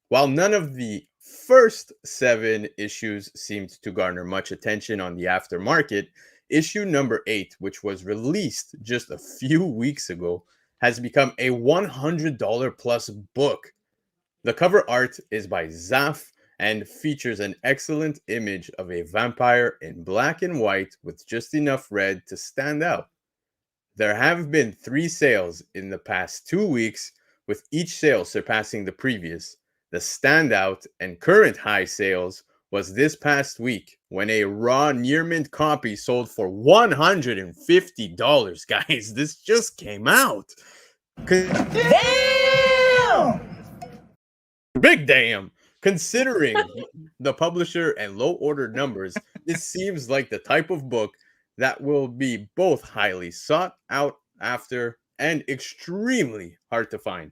While none of the first 7 issues seemed to garner much attention on the aftermarket, issue number 8, which was released just a few weeks ago, has become a $100 plus book. The cover art is by Zaf and features an excellent image of a vampire in black and white with just enough red to stand out. There have been 3 sales in the past 2 weeks, with each sale surpassing the previous. The standout and current high sales was this past week when a raw near mint copy sold for $150. Guys, this just came out. Damn! Big damn. Considering the publisher and low order numbers, this seems like the type of book that will be both highly sought out after and extremely hard to find.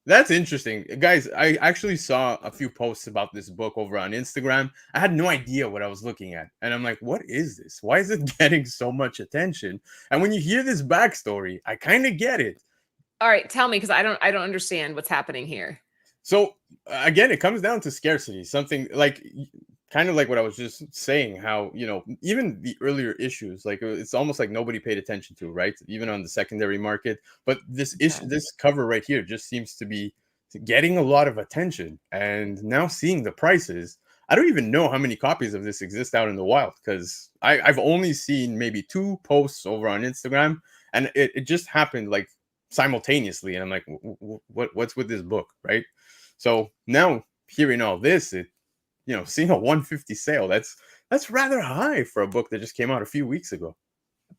That's interesting. Guys, I actually saw a few posts about this book over on Instagram. I had no idea what I was looking at. And I'm like, what is this? Why is it getting so much attention? And when you hear this backstory, I kind of get it. All right, tell me, because I don't understand what's happening here. So again, it comes down to scarcity. Something like kind of like what I was just saying, how, even the earlier issues, like it's almost like nobody paid attention to, right? Even on the secondary market. But this this cover right here just seems to be getting a lot of attention. And now seeing the prices, I don't even know how many copies of this exist out in the wild, because I've only seen maybe 2 posts over on Instagram, and it just happened like simultaneously. And I'm like, what's with this book, right? So now hearing all this, seeing a 150 sale, that's rather high for a book that just came out a few weeks ago.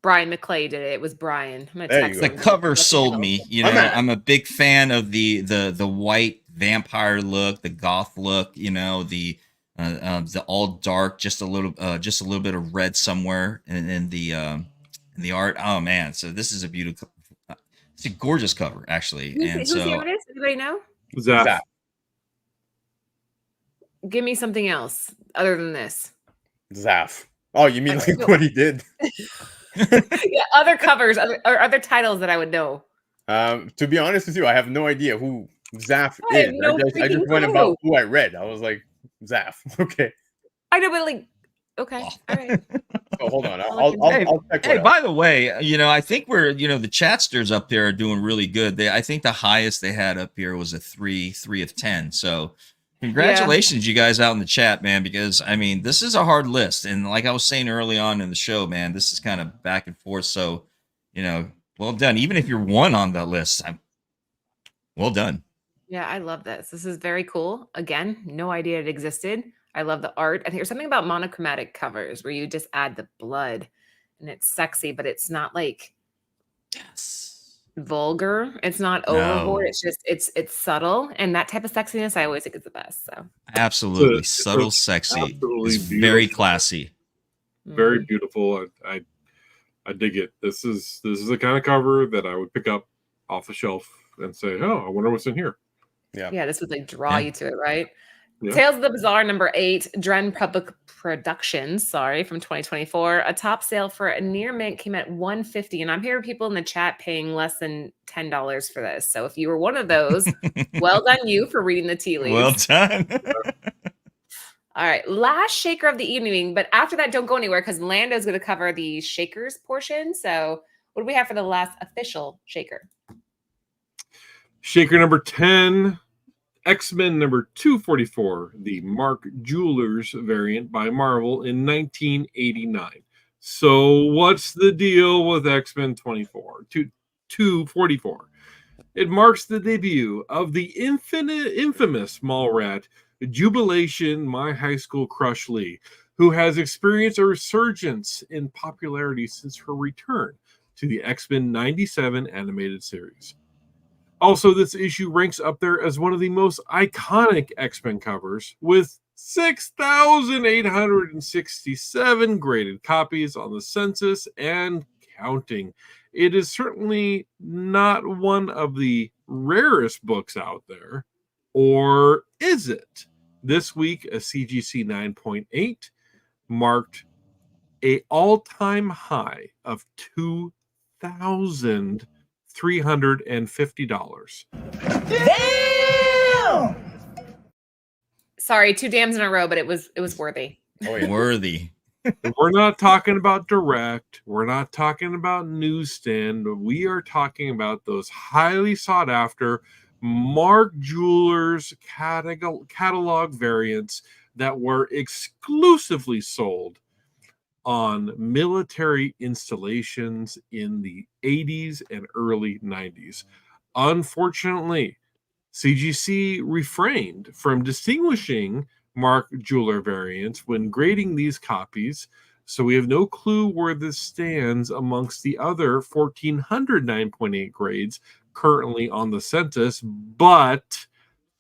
Brian McClay did it. It was Brian. I'm gonna There text you The him. cover sold me. I'm a big fan of the white vampire look, the goth look. The all dark, just a little bit of red somewhere in the art. Oh man! So this is a beautiful, it's a gorgeous cover actually. Who's the artist? Anybody know? Zaf. Give me something else other than this. Zaf. Oh, you mean like what he did? Yeah, other covers, or other titles that I would know. To be honest with you, I have no idea who Zaf I have is. no I just freaking went clue. about who I read. I was like, Zaf. Okay. I know, but like, okay, all right. Oh, hold on. I'll I'll check. Hey, by the way, I think we're, the chatsters up there are doing really good. I think the highest they had up here was a 3 of 10. So congratulations, you guys out in the chat, man, because this is a hard list. And like I was saying early on in the show, man, this is kind of back and forth. So, well done. Even if you're 1 on the list, well done. Yeah, I love this. This is very cool. Again, no idea it existed. I love the art. I think there's something about monochromatic covers where you just add the blood and it's sexy, but it's not like vulgar. It's not overboard. It's just it's subtle, and that type of sexiness I always think is the best. So absolutely subtle, sexy, absolutely it's very classy, very beautiful. I dig it. This is the kind of cover that I would pick up off a shelf and say, oh, I wonder what's in here. Yeah, this would like draw you to it, right? Yeah. Tales of the Bazaar number 8, Dren Public Productions, from 2024. A top sale for a near mint came at $150, and I'm hearing people in the chat paying less than $10 for this. So if you were one of those, well done you for reading the tea Well leaves. done. All right, last shaker of the evening, but after that, don't go anywhere because Lando's going to cover the shakers portion. So what do we have for the last official shaker? Shaker number 10, X-Men number 244, the Mark Jewelers variant by Marvel in 1989. So what's the deal with X-Men 244? It marks the debut of the infamous mall rat, Jubilation My High School Crush Lee, who has experienced a resurgence in popularity since her return to the X-Men 97 animated series. Also, this issue ranks up there as one of the most iconic X-Men covers, with 6,867 graded copies on the census and counting. It is certainly not one of the rarest books out there, or is it? This week, a CGC 9.8 marked an all-time high of $2,350. Damn! Sorry, 2 dams in a row, but it was worthy. Oh, yeah. Worthy. We're not talking about direct. We're not talking about newsstand. We are talking about those highly sought after Mark Jewelers catalog variants that were exclusively sold on military installations in the 80s and early 90s. Unfortunately, CGC refrained from distinguishing Mark Jeweler variants when grading these copies, so we have no clue where this stands amongst the other 1,400 9.8 grades currently on the census, but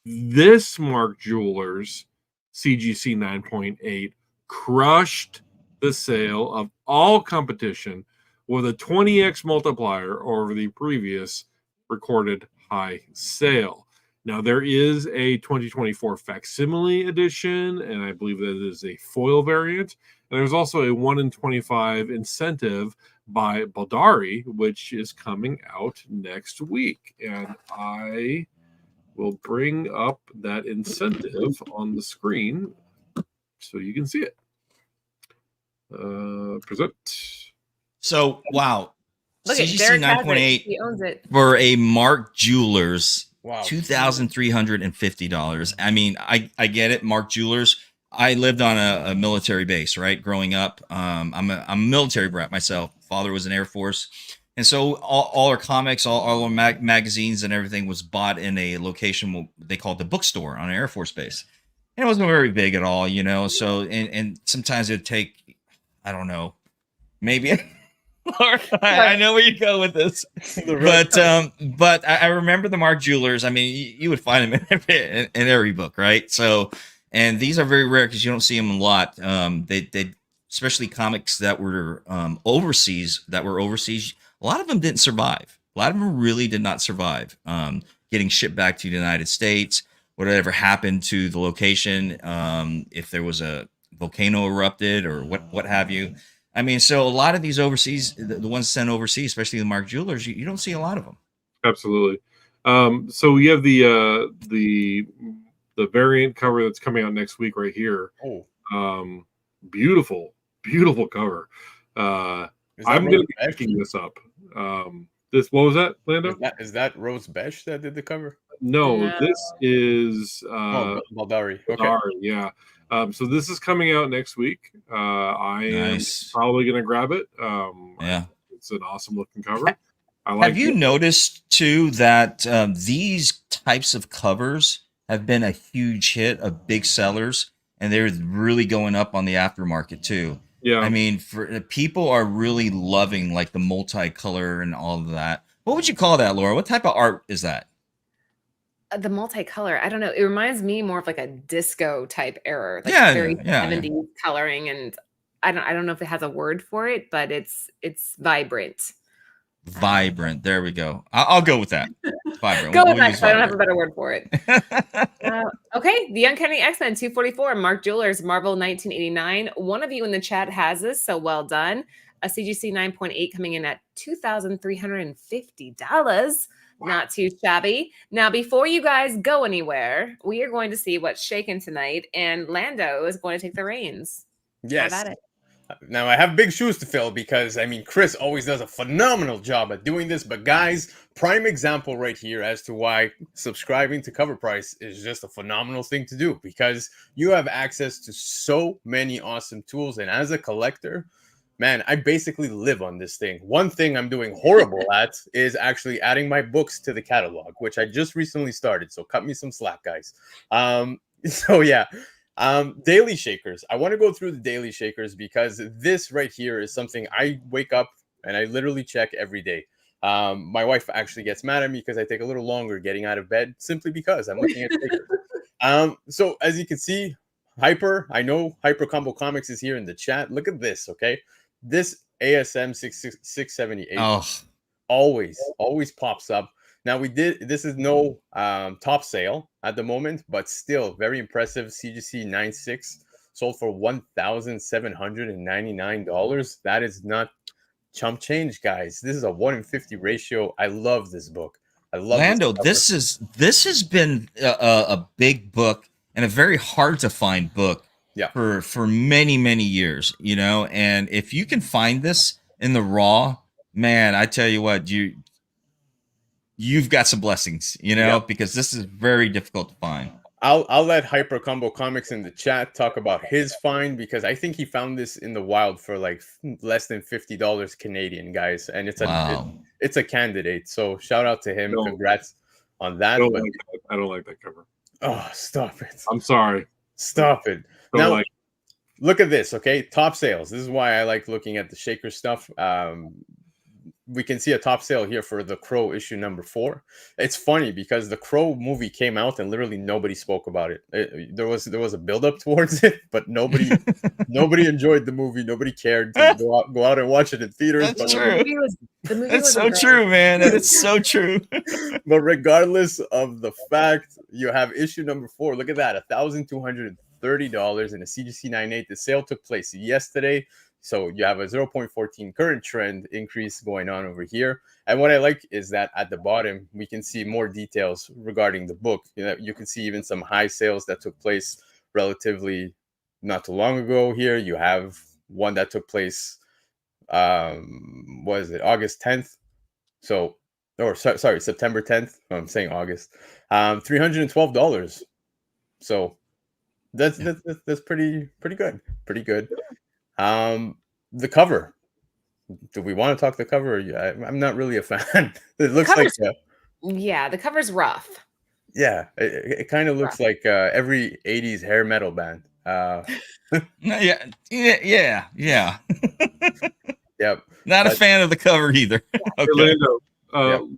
this Mark Jewelers CGC 9.8 crushed the sale of all competition with a 20x multiplier over the previous recorded high sale. Now, there is a 2024 facsimile edition, and I believe that is a foil variant. And there's also a 1 in 25 incentive by Baldari, which is coming out next week. And I will bring up that incentive on the screen so you can see it. Present. So, wow. Look at CGC Derek has it. 9.8 He owns it. for a Mark Jewelers, Wow. $2,350. I mean, I get it. Mark Jewelers. I lived on a military base, right? Growing up, I'm a military brat myself. Father was in Air Force. And so all our comics, all our magazines and everything was bought in a location they called the bookstore on an Air Force base. And it wasn't very big at all, you know. So, and sometimes it'd take, I don't know, maybe I know where you go with this, but I remember the Mark Jewelers. I mean, you would find them in every book, right? So, and these are very rare because you don't see them a lot. They especially comics that were overseas. A lot of them didn't survive. A lot of them really did not survive. Getting shipped back to the United States, whatever happened to the location, if there was a volcano erupted or what have you. I mean, so a lot of these overseas, the ones sent overseas, especially the Mark Jewelers, you don't see a lot of them. Absolutely. So we have the variant cover that's coming out next week right here. Oh, Beautiful cover. I'm going to be picking this up. What was that, Lando? Is that Rose Besh that did the cover? No, No. this is Baldari. Okay. Baldari, yeah. So this is coming out next week. I am probably going to grab it. Yeah, it's an awesome looking cover. Have you noticed too that these types of covers have been a huge hit of big sellers, and they're really going up on the aftermarket too? Yeah, I mean, for people are really loving like the multicolor and all of that. What would you call that, Laura? What type of art is that? The multicolor, I don't know. It reminds me more of like a disco type era, like Yeah, very yeah. 70s coloring, and I don't know if it has a word for it, but it's vibrant. Vibrant. There we go. I'll go with that. Vibrant. Go with We'll that use 'cause I don't have a vibrant. better word for it. Okay, the Uncanny X-Men 244, Mark Jewelers, Marvel 1989. One of you in the chat has this, so well done. A CGC 9.8 coming in at $2,350. Not too shabby. Now, before you guys go anywhere, we are going to see what's shaking tonight, and Lando is going to take the reins. Yes. Have at it. Now I have big shoes to fill because I mean Chris always does a phenomenal job at doing this, but guys, prime example right here as to why subscribing to Cover Price is just a phenomenal thing to do, because you have access to so many awesome tools, and as a collector, man, I basically live on this thing. One thing I'm doing horrible at is actually adding my books to the catalog, which I just recently started, so cut me some slack, guys. So yeah. Daily shakers. I want to go through the daily shakers because this right here is something I wake up and I literally check every day. My wife actually gets mad at me because I take a little longer getting out of bed simply because I'm looking at shakers. So as you can see, I know Hyper Combo Comics is here in the chat. Look at this, okay? This ASM 678 Oh, always pops up. Now this is no top sale at the moment, but still very impressive. CGC 96 sold for $1,799. That is not chump change, guys. This is a 1 in 50 ratio. I love this book. I love Lando, this this has been a big book and a very hard to find book for many years, you know. And if you can find this in the raw, man, I tell you what, you've got some blessings, you know, because this is very difficult to find. I'll let Hyper Combo Comics in the chat talk about his find, because I think he found this in the wild for like less than $50 Canadian, guys, and it's it's a candidate. So shout out to him. Congrats on that. I don't like that cover. Oh, stop it! I'm sorry. Stop it. Now look at this. Okay, top sales. This is why I like looking at the shaker stuff. We can see a top sale here for The Crow issue number 4. It's funny because The Crow movie came out and literally nobody spoke about it. There was a build up towards it, but nobody enjoyed the movie. Nobody cared to go out and watch it in theaters. That's true. That's so true, man. It's so true. But regardless of the fact, you have issue number 4. Look at that, $1,230 in a CGC 98. The sale took place yesterday. So you have a 0.14 current trend increase going on over here. And what I like is that at the bottom, we can see more details regarding the book. You know, you can see even some high sales that took place relatively not too long ago here. You have one that took place, what is it, August 10th? So, or sorry, September 10th. I'm saying August. $312. So that's pretty good. Pretty good. The cover. Do we want to talk the cover? I'm not really a fan. It looks like the cover's rough. Yeah, it kind of looks like every 80s hair metal band. Yeah. Yep. Not a fan of the cover either. Okay. Orlando,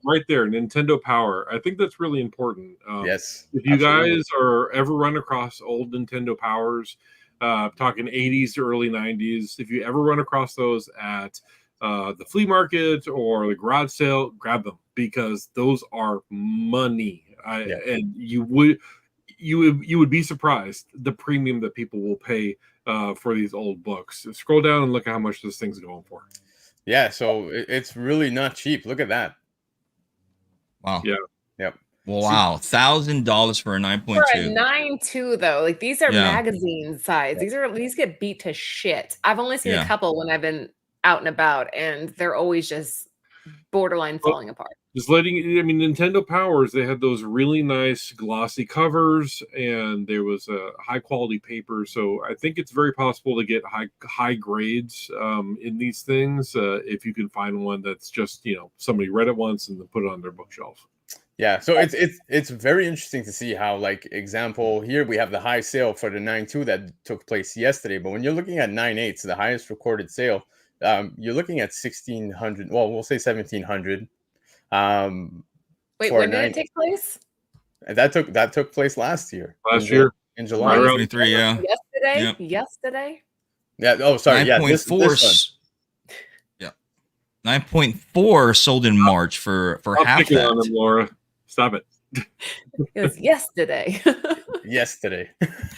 right there, Nintendo Power. I think that's really important. Yes. If you guys are ever run across old Nintendo Powers, talking 80s to early 90s, if you ever run across those at the flea market or the garage sale, grab them, because those are money. And you would be surprised the premium that people will pay for these old books. Scroll down and look at how much this thing's going for. Yeah, so it's really not cheap. Look at that. Wow. Yeah. Yep. Wow, $1,000 for a 9.2. For a 9.2 though, like these are magazine size. These get beat to shit. I've only seen a couple when I've been out and about, and they're always just borderline falling apart. Nintendo Powers, they had those really nice glossy covers, and there was a high quality paper. So I think it's very possible to get high grades in these things if you can find one that's just, somebody read it once and then put it on their bookshelf. Yeah, so it's very interesting to see how, like, example here we have the high sale for the 9.2 that took place yesterday, but when you're looking at 9.8s, the highest recorded sale, you're looking at 1,600. Well, we'll say 1,700. Wait, when did it take place? That took place last year. In July. 23, yeah. Yesterday. Yeah. Oh, sorry. 9.4. This Yeah. 9.4 sold in March for Stop half picking on that. him, Laura. Stop it. It was yesterday. Yesterday.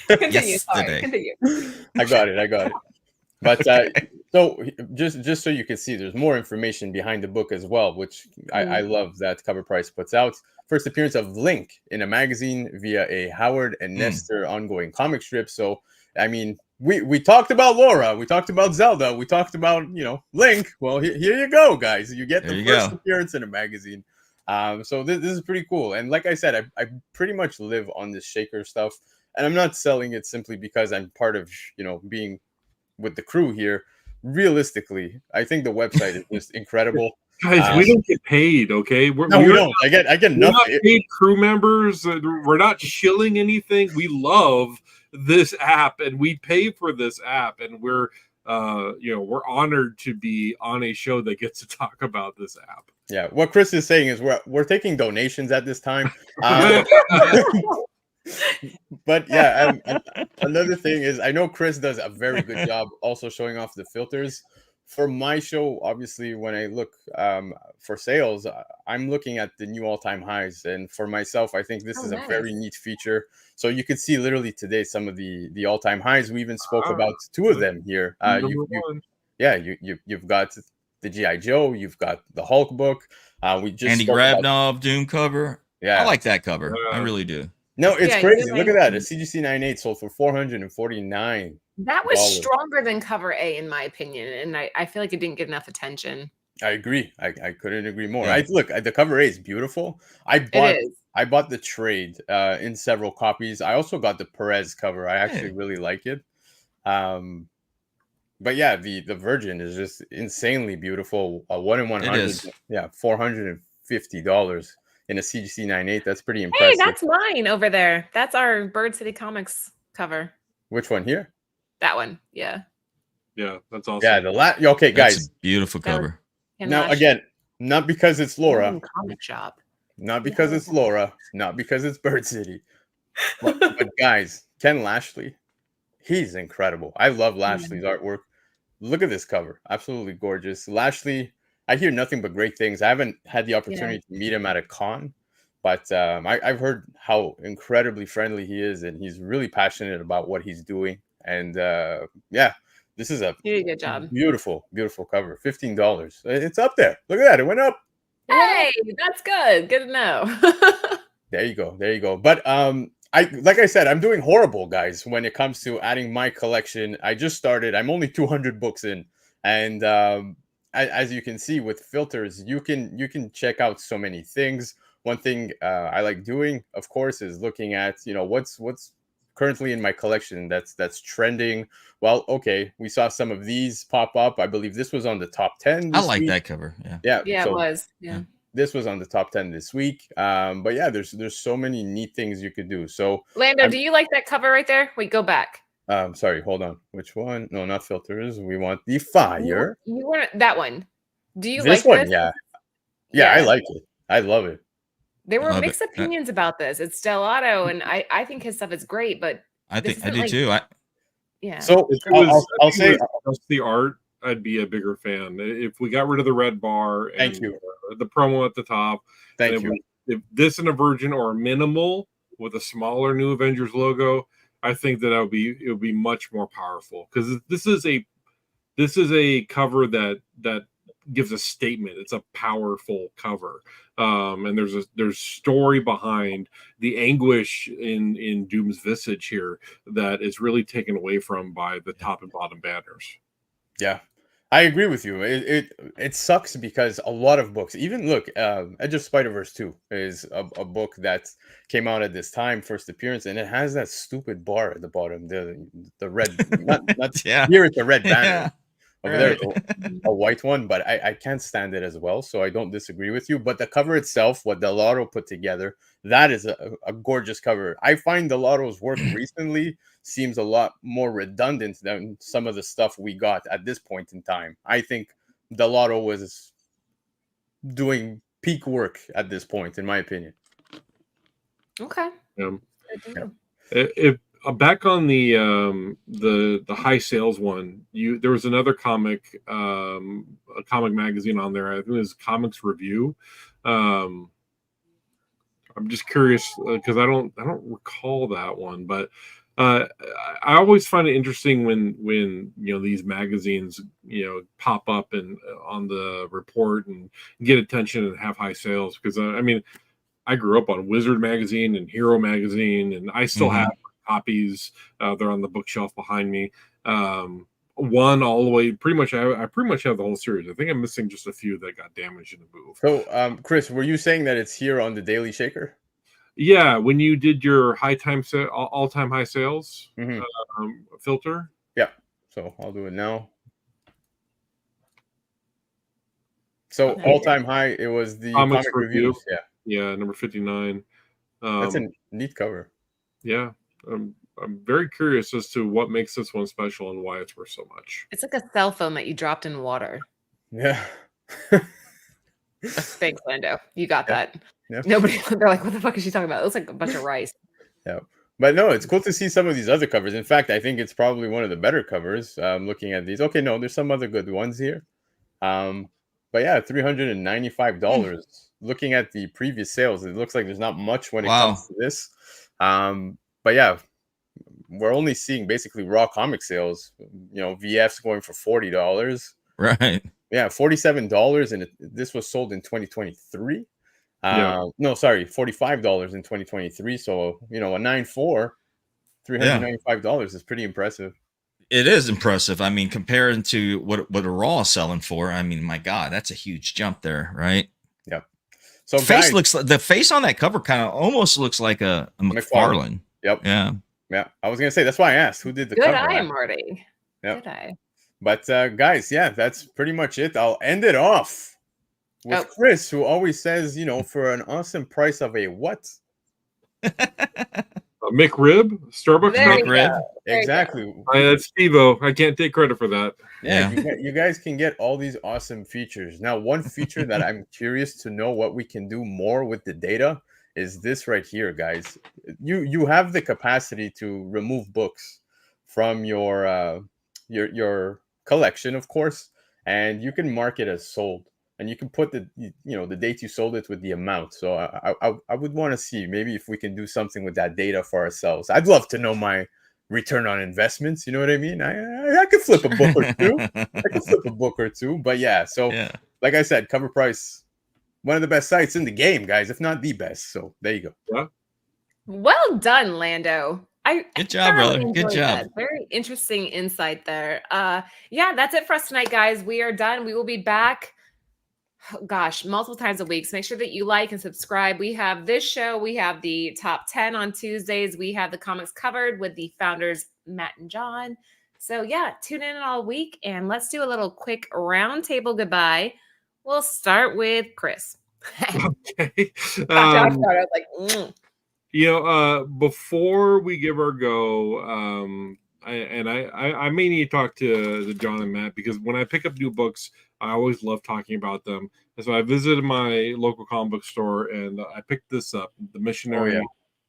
Continue. Sorry. Yesterday. Continue. I got it. But Okay. so just so you can see, there's more information behind the book as well, which I love that Cover Price puts out. First appearance of Link in a magazine via a Howard and Nestor ongoing comic strip. So I mean, we talked about Laura, we talked about Zelda, we talked about Link. Well, here you go, guys. You get There the you first go. appearance in a magazine. So this is pretty cool. And like I said, I pretty much live on this shaker stuff, and I'm not selling it simply because I'm part of being with the crew here. Realistically, I think the website is just incredible. Guys, we don't get paid, okay? No, we don't. I get We're not nothing. paid crew members. We're not shilling anything. We love this app, and we pay for this app, and we're we're honored to be on a show that gets to talk about this app. Yeah, what Chris is saying is we're taking donations at this time. But yeah, another thing is I know Chris does a very good job also showing off the filters. For my show, obviously, when I look for sales, I'm looking at the new all-time highs. And for myself, I think this is a very neat feature. So you could see literally today some of the all-time highs. We even spoke about two of them here. You've got the G.I. Joe, you've got the Hulk book. We just Andy Grabnov Doom cover. Yeah, I like that cover. I really do. No, it's crazy. Look at that. A CGC 98 sold for $449. That was stronger than cover A, in my opinion, and I feel like it didn't get enough attention. I agree. I couldn't agree more. Yeah. Look, the cover A is beautiful. I bought the trade in several copies. I also got the Perez cover. I actually really like it. But yeah, the Virgin is just insanely beautiful. 1 in 100. It is. Yeah, $450 in a CGC 98. That's pretty impressive. Hey, that's mine over there. That's our Bird City Comics cover. Which one here? That one. Yeah. Yeah, that's awesome. Yeah, okay, that's guys. A beautiful cover. Now again, not because it's Laura. Comic shop. Not because it's Laura. Not because it's Bird City. But guys, Ken Lashley, he's incredible. I love Lashley's artwork. Look at this cover. Absolutely gorgeous. Lashley, I hear nothing but great things. I haven't had the opportunity to meet him at a con, but I've heard how incredibly friendly he is, and he's really passionate about what he's doing. And this is a good job. Beautiful, beautiful cover. $15. It's up there. Look at that. It went up. Hey, that's good. Good to know. There you go. But like I said, I'm doing horrible, guys, when it comes to adding my collection. I just started. I'm only 200 books in, and as you can see with filters, you can check out so many things. One thing I like doing, of course, is looking at what's currently in my collection that's trending. Well, okay, we saw some of these pop up. I believe this was on the top 10 I like week. that cover. Yeah, it was. Yeah. This was on the top 10 this week. But yeah, there's so many neat things you could do. So Lando, do you like that cover right there? Wait, go back. Sorry, hold on. Which one? No, not filters. We want the fire. You want that one. Do you this like one? this? Yeah, I like it. I love it. There were mixed opinions about this. It's Stellato, and I think his stuff is great, but I do too. Yeah. So I'll say the art, I'd be a bigger fan. If we got rid of the red bar and Thank you. The promo at the top. Thank you. If this and a Virgin or a minimal with a smaller New Avengers logo, I think that it would be much more powerful, because this is a cover that gives a statement. It's a powerful cover, and there's story behind the anguish in Doom's visage here that is really taken away from by the top and bottom banners. Yeah, I agree with you. It sucks because a lot of books, even look, Edge of Spider-Verse 2 is a book that came out at this time, first appearance, and it has that stupid bar at the bottom, the red, not here it's a red banner. Yeah. Over there, a white one, but I can't stand it as well, so I don't disagree with you. But the cover itself, what Delato put together, that is a gorgeous cover. I find Delato's work recently seems a lot more redundant than some of the stuff we got at this point in time. I think Delato was doing peak work at this point, in my opinion. Okay. If Back on the high sales one, there was another comic, a comic magazine on there. I think it was Comics Review. I'm just curious because I don't recall that one, but I always find it interesting when these magazines pop up and on the report and get attention and have high sales, because I mean, I grew up on Wizard magazine and Hero magazine, and I still have copies. They're on the bookshelf behind me. One all the way, pretty much. I pretty much have the whole series. I think I'm missing just a few that got damaged in the move. So, Chris, were you saying that it's here on the Daily Shaker? Yeah, when you did your all-time high sales filter. Yeah. So I'll do it now. So all-time high, it was the Comics comic Review. reviews. Yeah. Yeah, number 59. That's a neat cover. Yeah. I'm very curious as to what makes this one special and why it's worth so much. It's like a cell phone that you dropped in water. Yeah. Thanks, Lando. You got that. Yep. Nobody, they're like, what the fuck is she talking about? It looks like a bunch of rice. Yeah. But no, it's cool to see some of these other covers. In fact, I think it's probably one of the better covers. Looking at these. Okay, no, there's some other good ones here. But yeah, $395. Looking at the previous sales, it looks like there's not much when it comes to this. But yeah, we're only seeing basically raw comic sales. VFs going for $40. Right. Yeah, $47, and this was sold in 2023. No, sorry, $45 in 2023. So a 9.4, $395 is pretty impressive. It is impressive. I mean, compared to what a Raw is selling for, I mean, my God, that's a huge jump there, right? Yep. So the face on that cover kind of almost looks like a McFarlane. Yep. Yeah. Yeah. I was gonna say, that's why I asked who did the Good cover. eye, Marty. Yep. Good eye. But guys, yeah, that's pretty much it. I'll end it off with Chris, who always says, for an awesome price of a what? McRib, Starbucks McRib. Exactly. That's Steve-O. I can't take credit for that. Yeah, you guys can get all these awesome features. Now, one feature that I'm curious to know what we can do more with the data is this right here, guys. You have the capacity to remove books from your collection, of course, and you can mark it as sold. And you can put the date you sold it with the amount. So I would want to see maybe if we can do something with that data for ourselves. I'd love to know my return on investments. You know what I mean? I could flip a book or two. But yeah, so like I said, Cover Price, one of the best sites in the game, guys, if not the best. So there you go. Yeah. Well done, Lando. Good job, brother. Good job. That. Very interesting insight there. Yeah, that's it for us tonight, guys. We are done. We will be back. Gosh, multiple times a week. So make sure that you like and subscribe. We have this show. We have the top 10 on Tuesdays. We have the comics covered with the founders, Matt and John. So yeah, tune in all week and let's do a little quick roundtable goodbye. We'll start with Chris. Okay. I was like, before we give our go, I may need to talk to John and Matt, because when I pick up new books, I always love talking about them. And so I visited my local comic book store and I picked this up, The Missionary. Oh, yeah.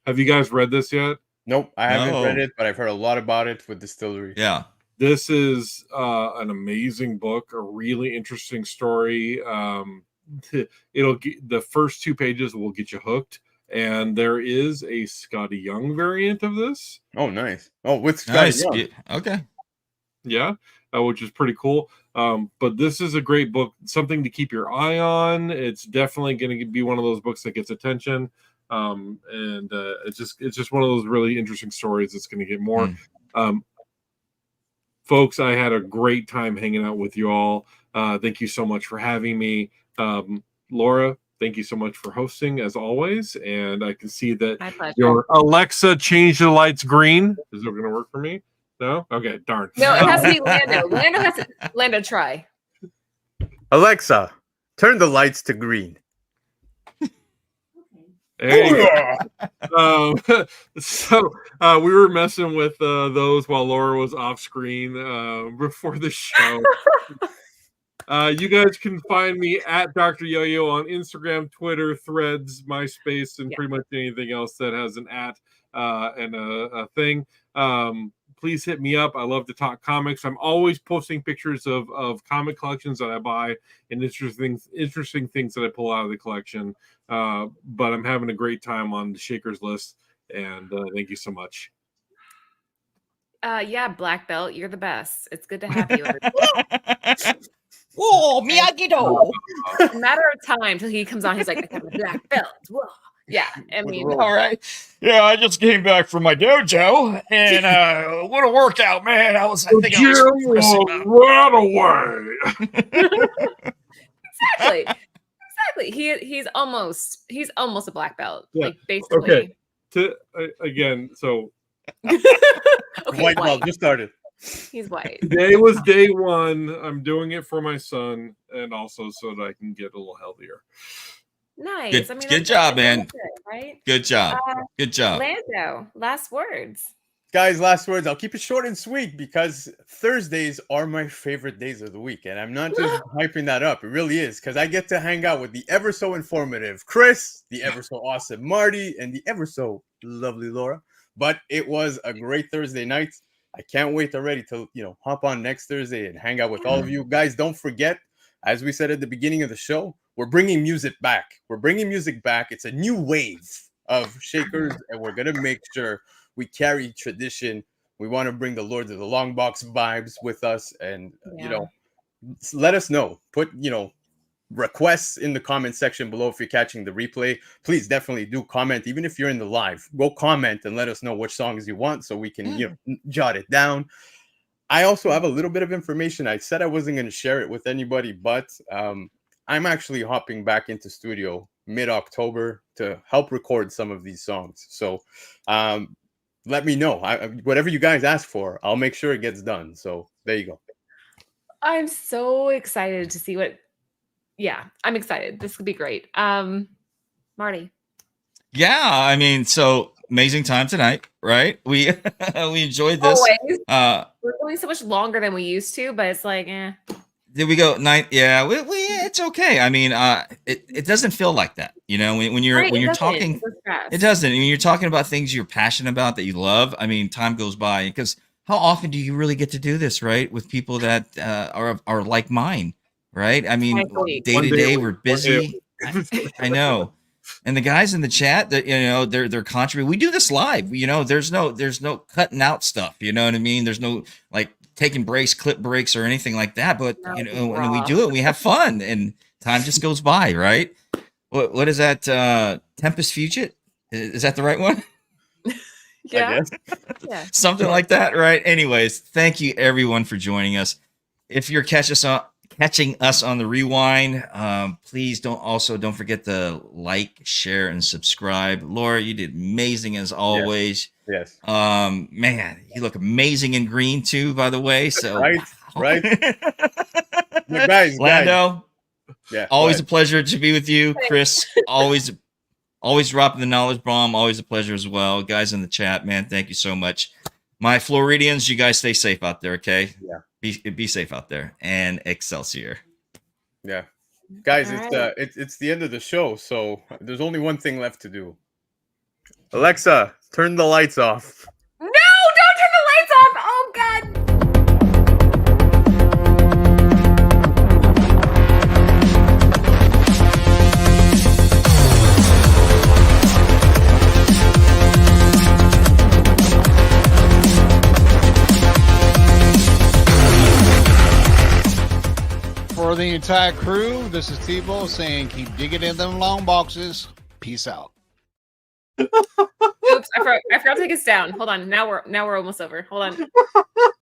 Have you guys read this yet? Nope, I haven't read it, but I've heard a lot about it with Distillery. Yeah. This is an amazing book, a really interesting story. The first 2 pages will get you hooked. And there is a Scotty Young variant of this. Oh, nice. Oh, with Scotty Young. Okay. Yeah, which is pretty cool. But this is a great book, something to keep your eye on. It's definitely going to be one of those books that gets attention. It's just one of those really interesting stories that's going to get more. Folks, I had a great time hanging out with you all. Thank you so much for having me. Laura, thank you so much for hosting, as always. And I can see that your Alexa changed the lights green. Is it going to work for me? No? Okay, darn. No, it has to be Lando. Lando, try. Alexa, turn the lights to green. Hey. So we were messing with those while Laura was off screen before the show. You guys can find me at Dr. Yo-Yo on Instagram, Twitter, Threads, MySpace, and pretty much anything else that has an at and a thing. Please hit me up. I love to talk comics. I'm always posting pictures of comic collections that I buy and interesting things that I pull out of the collection. But I'm having a great time on the Shakers list, and thank you so much. Yeah, black belt, you're the best. It's good to have you. Whoa, Miyagi-Do. It's a matter of time till he comes on. He's like, I got a black belt. Whoa. Yeah, I mean, All right. Yeah, I just came back from my dojo, and what a workout, man! I think I was right away. exactly. He's almost a black belt, Yeah. like basically. Okay. Again, so Okay, White belt just started. He's white. today was day one. I'm doing it for my son, and also so that I can get a little healthier. Nice. Good- I mean, good that's job, good, man. right? Good job. Good job. Lando, last words. Guys, last words. I'll keep it short and sweet because Thursdays are my favorite days of the week. And I'm not just hyping that up. It really is because I get to hang out with the ever so informative Chris, the ever so awesome Marty, and the ever so lovely Laura. But it was a great Thursday night. I can't wait already to, hop on next Thursday and hang out with all of you. Guys, don't forget, as we said at the beginning of the show, we're bringing music back. It's a new wave of Shakers, and we're going to make sure we carry tradition. We want to bring the Lords of the Long Box vibes with us, and let us know. Put requests in the comment section below if you're catching the replay. Please definitely do comment, even if you're in the live. Go comment and let us know which songs you want so we can jot it down. I also have a little bit of information. I said I wasn't going to share it with anybody, but I'm actually hopping back into studio mid-October to help record some of these songs. So let me know. Whatever you guys ask for, I'll make sure it gets done. So there you go. I'm so excited to see what. Yeah, I'm excited. This could be great. Marty. Yeah, I mean, so amazing time tonight, right? We enjoyed this. Always. We're going so much longer than we used to, but it's like, Did we go night? Yeah, it's okay. I mean, it doesn't feel like that, when you're talking. It doesn't. When you're talking about things you're passionate about that you love. I mean, time goes by because how often do you really get to do this, right? With people that are like mine, right? I mean, day to day we're busy. I know. And the guys in the chat that they're contributing. We do this live. There's no cutting out stuff. You know what I mean? There's no like taking breaks, clip breaks, or anything like that. But when we do it, we have fun, and time just goes by, right? What is that? Tempest Fugit? Is that the right one? yeah. Something like that, right? Anyways, thank you everyone for joining us. If you're catching us on the rewind, please don't forget to like, share, and subscribe. Laura, you did amazing as always. Yes. Man, you look amazing in green too, by the way. So right. guys, Lando, yeah, always a pleasure to be with you. Chris, always dropping the knowledge bomb. Always a pleasure as well. Guys in the chat, man, thank you so much. My Floridians, you guys stay safe out there, okay? Yeah. Be safe out there, and Excelsior. Yeah, guys, it's the end of the show, so there's only one thing left to do. Alexa, turn the lights off. No, don't turn the lights off. Oh God. For the entire crew, this is Tebow saying keep digging in them long boxes. Peace out. Oops, I forgot to take us down. Hold on. Now we're almost over. Hold on.